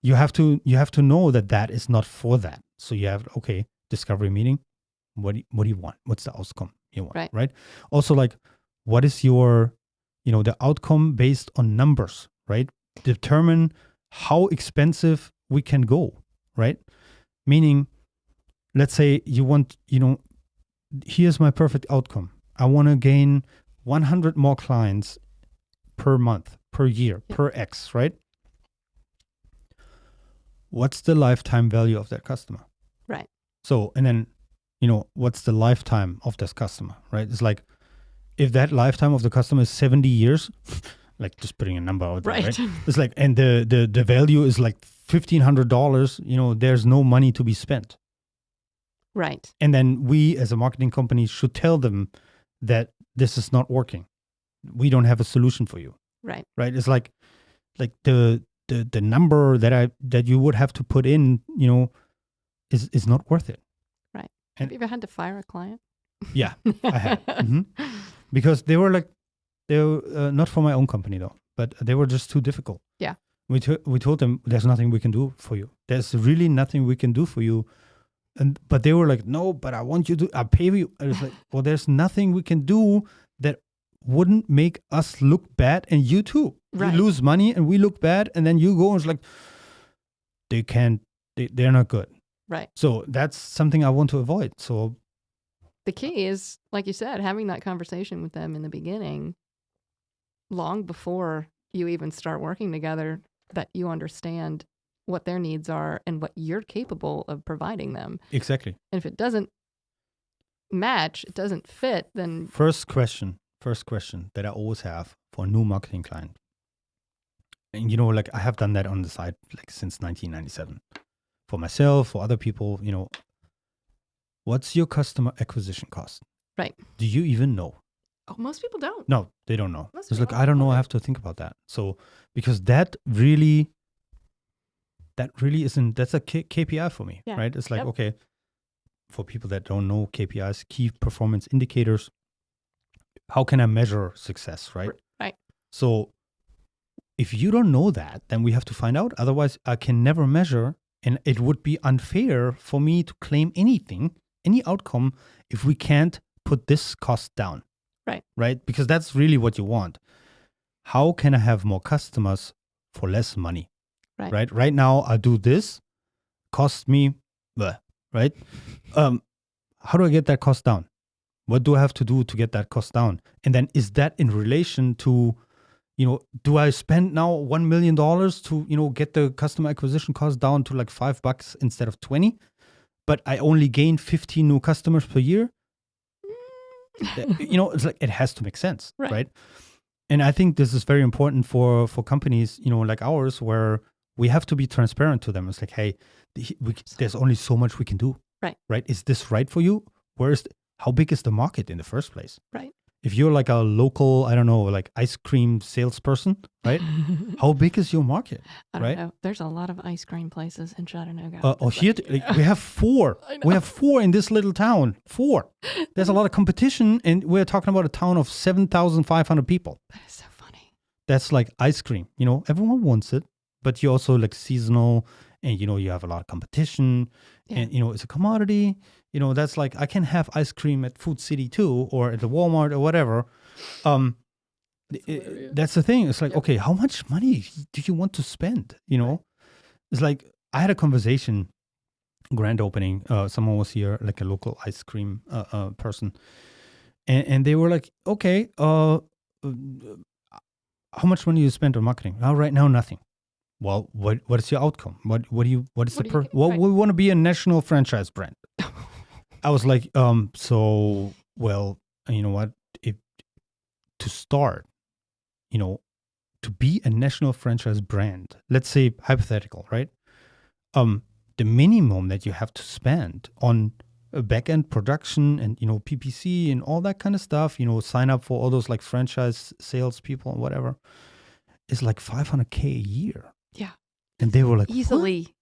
You have to know that is not for that. So you have, okay, discovery meeting. What do you want? What's the outcome you want, right? Also, like, what is your, the outcome based on numbers, right? Determine how expensive we can go, right? Meaning, let's say you want, here's my perfect outcome. I want to gain 100 more clients per month, per year, per X, right? What's the lifetime value of that customer? Right. So, and then, what's the lifetime of this customer, right? It's like, if that lifetime of the customer is 70 years, like just putting a number out there, right? It's like, and the value is like $1,500, there's no money to be spent. Right. And then we as a marketing company should tell them that this is not working. We don't have a solution for you. Right. Right. It's like the number that you would have to put in, is not worth it. Right. Have you ever had to fire a client? Yeah, I had. Because they were not for my own company though, but they were just too difficult. Yeah. We told them there's nothing we can do for you. There's really nothing we can do for you. But they were like, no, but I want you to, I'll pay you. I was like, well, there's nothing we can do that wouldn't make us look bad, and you too. Right. You lose money and we look bad, and then you go and it's like, they're not good. Right. So that's something I want to avoid. So the key is, like you said, having that conversation with them in the beginning, long before you even start working together, that you understand what their needs are and what you're capable of providing them. Exactly. And if it doesn't match, it doesn't fit, then... First question that I always have for a new marketing client. And, like I have done that on the side like since 1997. For myself, for other people, what's your customer acquisition cost? Right. Do you even know? Oh, most people don't. No, they don't know. Most It's like, people I don't know. don't. I have to think about that. So, because that really isn't, that's a KPI for me, right? It's like, okay, for people that don't know KPIs, key performance indicators, how can I measure success, right? Right. So if you don't know that, then we have to find out. Otherwise, I can never measure, and it would be unfair for me to claim anything, any outcome, if we can't put this cost down. Right. Right? Because that's really what you want. How can I have more customers for less money? Right. Right now, I do this, cost me, right? How do I get that cost down? What do I have to do to get that cost down? And then is that in relation to, do I spend now $1 million to, get the customer acquisition cost down to like $5 instead of 20, but I only gain 15 new customers per year? It's like, it has to make sense, right? And I think this is very important for companies, like ours, where we have to be transparent to them. It's like, hey, there's only so much we can do. Right. Is this right for you? How big is the market in the first place? Right. If you're like a local, I don't know, like ice cream salesperson, right? How big is your market? I don't know. There's a lot of ice cream places in Chattanooga. We have 4. We have 4 in this little town. 4. There's a lot of competition, and we're talking about a town of 7,500 people. That is so funny. That's like ice cream. Everyone wants it, but you also like seasonal, and you have a lot of competition, and it's a commodity. That's like, I can have ice cream at Food City too, or at the Walmart or whatever. That's the thing. It's like, okay, how much money do you want to spend? It's like, I had a conversation, grand opening. Someone was here, like a local ice cream person, and they were like, okay, how much money you spent on marketing? Oh, right now, nothing. Well, what is your outcome? What is the well, we want to be a national franchise brand. I was like, so, well, you know what? To start, to be a national franchise brand, let's say hypothetical, right? The minimum that you have to spend on a back-end production and, PPC and all that kind of stuff, sign up for all those like franchise salespeople and whatever, is like $500K a year. Yeah. And they were like, easily.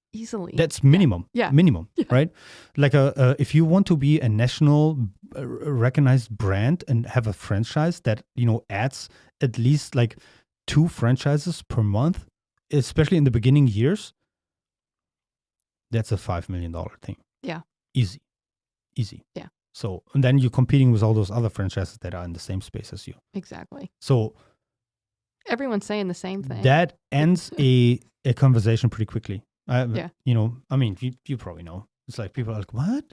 That's minimum. Yeah. Minimum, right? Like if you want to be a national recognized brand and have a franchise that, adds at least like 2 franchises per month, especially in the beginning years, that's a $5 million thing. Yeah. Easy. Yeah. So, and then you're competing with all those other franchises that are in the same space as you. Exactly. So everyone's saying the same thing. that ends a conversation pretty quickly. Yeah. I mean, you probably know. It's like people are like, what?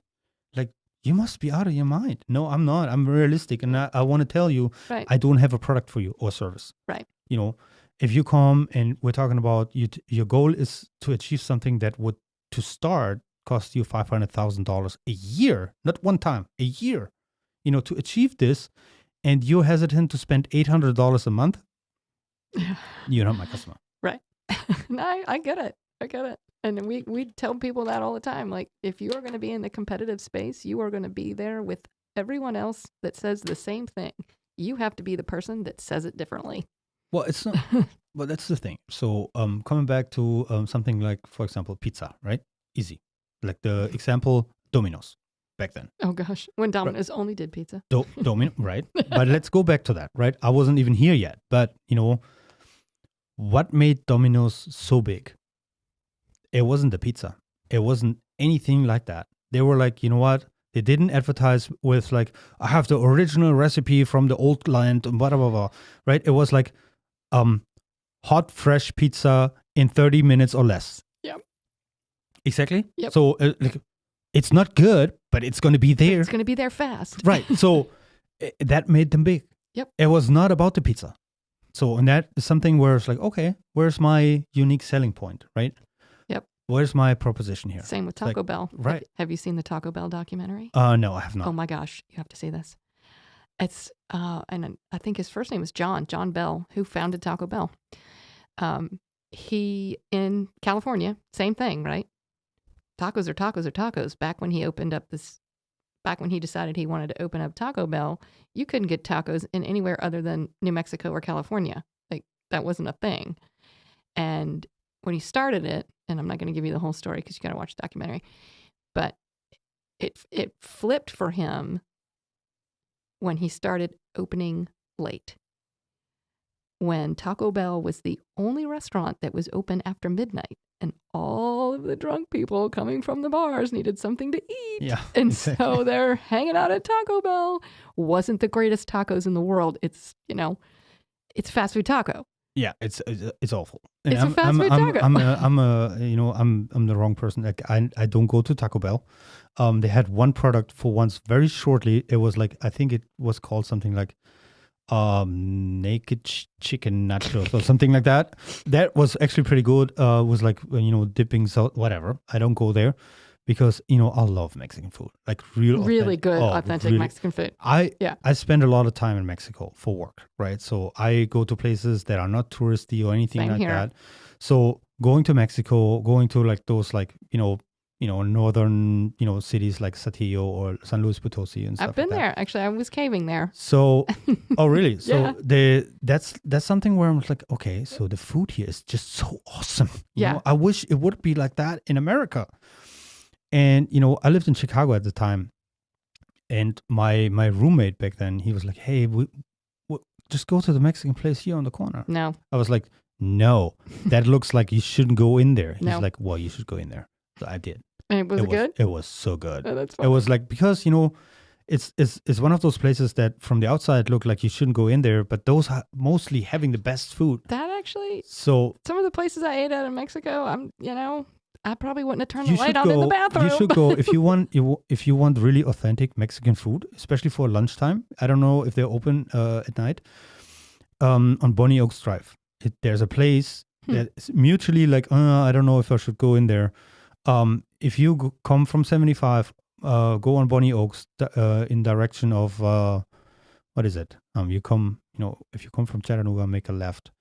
Like, you must be out of your mind. No, I'm not. I'm realistic. And I want to tell you, right. I don't have a product for you or service. Right. If you come and we're talking about your goal is to achieve something that would, to start, cost you $500,000 a year, not one time, a year, to achieve this, and you're hesitant to spend $800 a month, you're not my customer. Right. No, I get it. And we tell people that all the time. Like, if you are going to be in the competitive space, you are going to be there with everyone else that says the same thing. You have to be the person that says it differently. Well, it's not. Well, that's the thing. So, coming back to something like, for example, pizza, right? Easy. Like the example, Domino's back then. Oh gosh, when Domino's only did pizza. Domino, right? But let's go back to that, right? I wasn't even here yet, but what made Domino's so big? It wasn't the pizza. It wasn't anything like that. They were like, you know what? They didn't advertise with like, I have the original recipe from the old land and blah, blah, blah, right? It was like hot, fresh pizza in 30 minutes or less. Yep. Exactly. Yep. So like, it's not good, but it's going to be there. It's going to be there fast. Right. So that made them big. Yep. It was not about the pizza. So, and that is something where it's like, okay, where's my unique selling point, right? Yep. Where's my proposition here? Same with Taco Bell. Right. Have you seen the Taco Bell documentary? No, I have not. Oh my gosh, you have to see this. It's and I think his first name is John Bell, who founded Taco Bell. He in California, same thing, right? Tacos are tacos are tacos. Back when he decided he wanted to open up Taco Bell, you couldn't get tacos in anywhere other than New Mexico or California. Like, that wasn't a thing. And when he started it, and I'm not going to give you the whole story because you got to watch the documentary, but it flipped for him when he started opening late. When Taco Bell was the only restaurant that was open after midnight, and all of the drunk people coming from the bars needed something to eat. Yeah, and exactly. So they're hanging out at Taco Bell. Wasn't the greatest tacos in the world. It's, it's fast food taco. Yeah, it's awful. And it's a fast food taco. I'm the wrong person. Like, I don't go to Taco Bell. They had one product for once very shortly. It was like, I think it was called something like naked chicken nachos or something like that. That was actually pretty good. Was like, dipping salt, whatever. I don't go there because, I love Mexican food. Like really good, authentic Mexican food. I spend a lot of time in Mexico for work, right? So I go to places that are not touristy or anything Same like here. that. So going to Mexico, going to like those like, northern, cities like Saltillo or San Luis Potosi and stuff. I've been like there. that. Actually, I was caving there. So, oh really? So Yeah. that's something where I'm like, okay, so the food here is just so awesome. You know, I wish it would be like that in America. And, I lived in Chicago at the time, and my roommate back then, he was like, hey, we just go to the Mexican place here on the corner. No. I was like, no, that looks like you shouldn't go in there. He's No. like, well, you should go in there. So I did. And was it good? It was so good. Oh, that's It fun. was like, because, it's one of those places that from the outside look like you shouldn't go in there, but those are mostly having the best food. That actually, So some of the places I ate at in Mexico, I probably wouldn't have turned you the light should on in the go. bathroom. You should go if you want. If you want really authentic Mexican food, especially for lunchtime. I don't know if they're open at night. on Bonnie Oaks Drive. There's a place that's mutually like, I don't know if I should go in there. If you come from 75, go on Bonnie Oaks in direction of what is it? If you come from Chattanooga, make a left,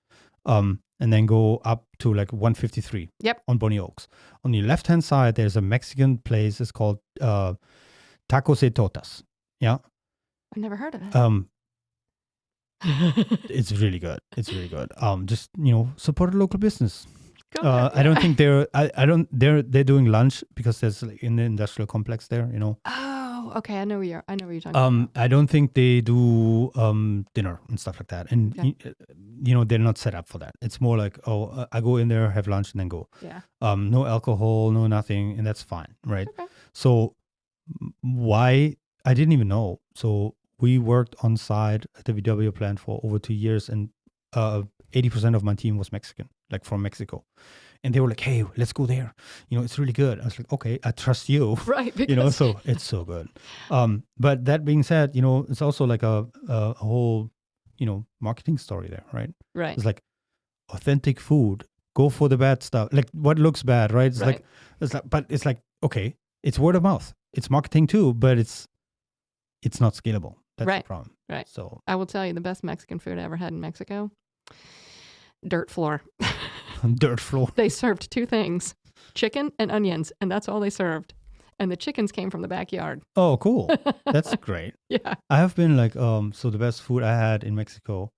and then go up to like 153. Yep. On Bonnie Oaks. On the left hand side, there's a Mexican place. It's called Tacos y Totas. Yeah. I've never heard of it. It's really good. It's really good. Just support a local business. I don't think they're doing lunch because there's like in the industrial complex there. Oh, okay. I know where you're talking about. I don't think they do dinner and stuff like that, and they're not set up for that. It's more like, I go in there, have lunch, and then go. Yeah. No alcohol, no nothing, and that's fine, right? Okay. So why I didn't even know. So we worked on site at the VW plant for over 2 years, and 80% of my team was Mexican, like from Mexico. And they were like, hey, let's go there. It's really good. I was like, okay, I trust you. Right. Because so it's so good. But that being said, it's also like a whole, marketing story there, right? Right. It's like authentic food. Go for the bad stuff. Like what looks bad, right? But it's like, okay, it's word of mouth. It's marketing too, but it's not scalable. That's the problem. Right. So I will tell you the best Mexican food I ever had in Mexico. Dirt floor. Dirt floor. They served 2 things, chicken and onions, and that's all they served. And the chickens came from the backyard. Oh, cool. That's great. Yeah. I have been like, so the best food I had in Mexico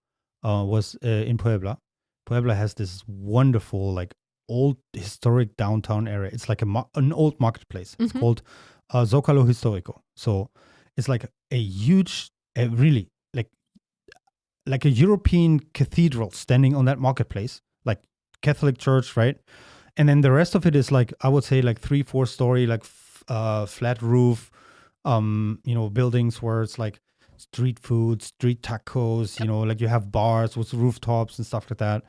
was in Puebla. Puebla has this wonderful, like, old historic downtown area. It's like an old marketplace. It's called Zócalo Histórico. So it's like a huge, really, like a European cathedral standing on that marketplace, like Catholic church, right? And then the rest of it is like, I would say like 3-4 story, like flat roof, buildings where it's like street food, street tacos, like you have bars with rooftops and stuff like that.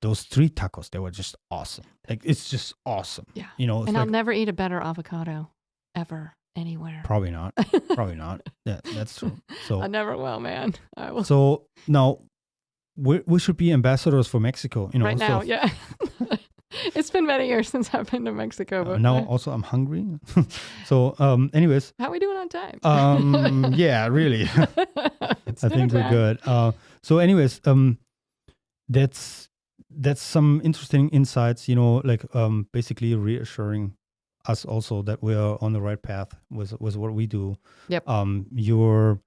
Those street tacos, they were just awesome. Like, it's just awesome. Yeah. It's and I'll never eat a better avocado ever. Anywhere. Probably not. Probably not. Yeah, that's true. So I never will, man. I will. So now we should be ambassadors for Mexico. Right now, yeah. It's been many years since I've been to Mexico. But now also I'm hungry. So anyways. How are we doing on time? Yeah, really. I think we're good. So anyways, that's some interesting insights, like basically reassuring us also that we are on the right path with what we do. Yep. You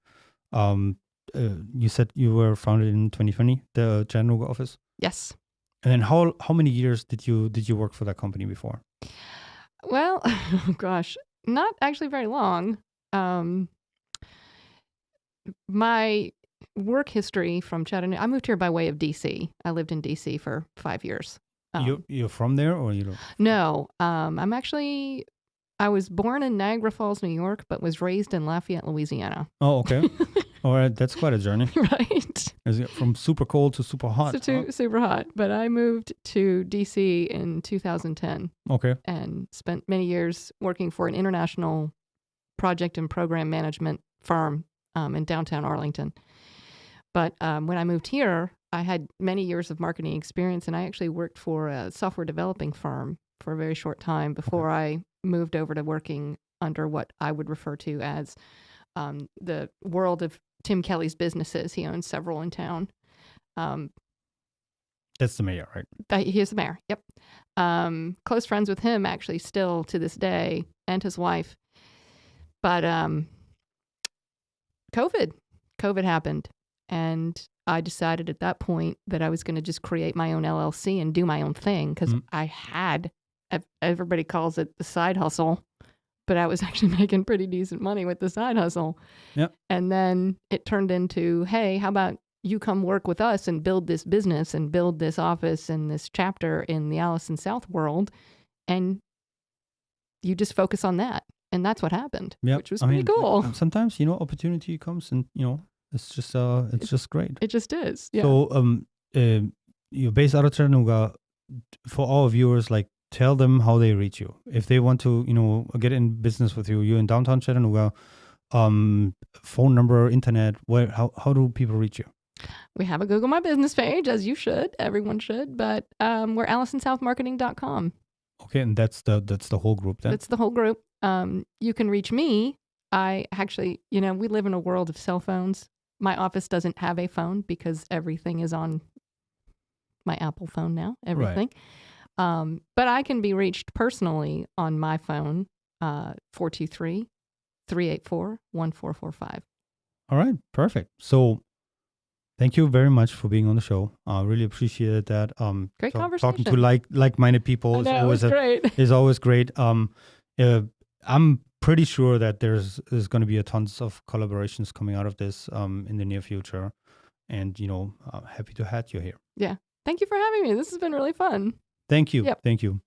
said you were founded in 2020, the Chattanooga office. Yes. And then how many years did you work for that company before? Well, oh gosh, not actually very long. My work history from Chattanooga, I moved here by way of DC. I lived in DC for 5 years. You're from there, or you don't? No, I was born in Niagara Falls, New York, but was raised in Lafayette, Louisiana. Oh, okay. All right, that's quite a journey. Right. Is it from super cold to super hot? Super hot. But I moved to DC in 2010. Okay. And spent many years working for an international project and program management firm in downtown Arlington. But when I moved here, I had many years of marketing experience, and I actually worked for a software developing firm for a very short time before I moved over to working under what I would refer to as the world of Tim Kelly's businesses. He owns several in town. That's the mayor, right? He is the mayor, yep. Close friends with him, actually, still to this day, and his wife. But COVID happened, and I decided at that point that I was going to just create my own LLC and do my own thing because I had, everybody calls it the side hustle, but I was actually making pretty decent money with the side hustle. Yep. And then it turned into, hey, how about you come work with us and build this business and build this office and this chapter in the Alison South world, and you just focus on that. And that's what happened, which was pretty cool. Sometimes, opportunity comes and, it's just great. It just is. Yeah. So, you're based out of Chattanooga. For our viewers, like, tell them how they reach you. If they want to, get in business with you, you're in downtown Chattanooga, phone number, internet, how do people reach you? We have a Google My Business page, as you should. Everyone should. But we're AlisonSouthMarketing.com. Okay, and that's the whole group then? That's the whole group. You can reach me. I actually, we live in a world of cell phones. My office doesn't have a phone because everything is on my Apple phone now, everything. Right. But I can be reached personally on my phone, 423-384-1445. All right, perfect. So thank you very much for being on the show. I really appreciated that. Great conversation. Talking to like-minded people is always great. I'm pretty sure that there's going to be tons of collaborations coming out of this in the near future. And, happy to have you here. Yeah. Thank you for having me. This has been really fun. Thank you. Yep. Thank you.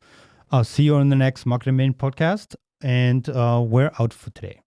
I'll see you on the next Marketing Main podcast. And we're out for today.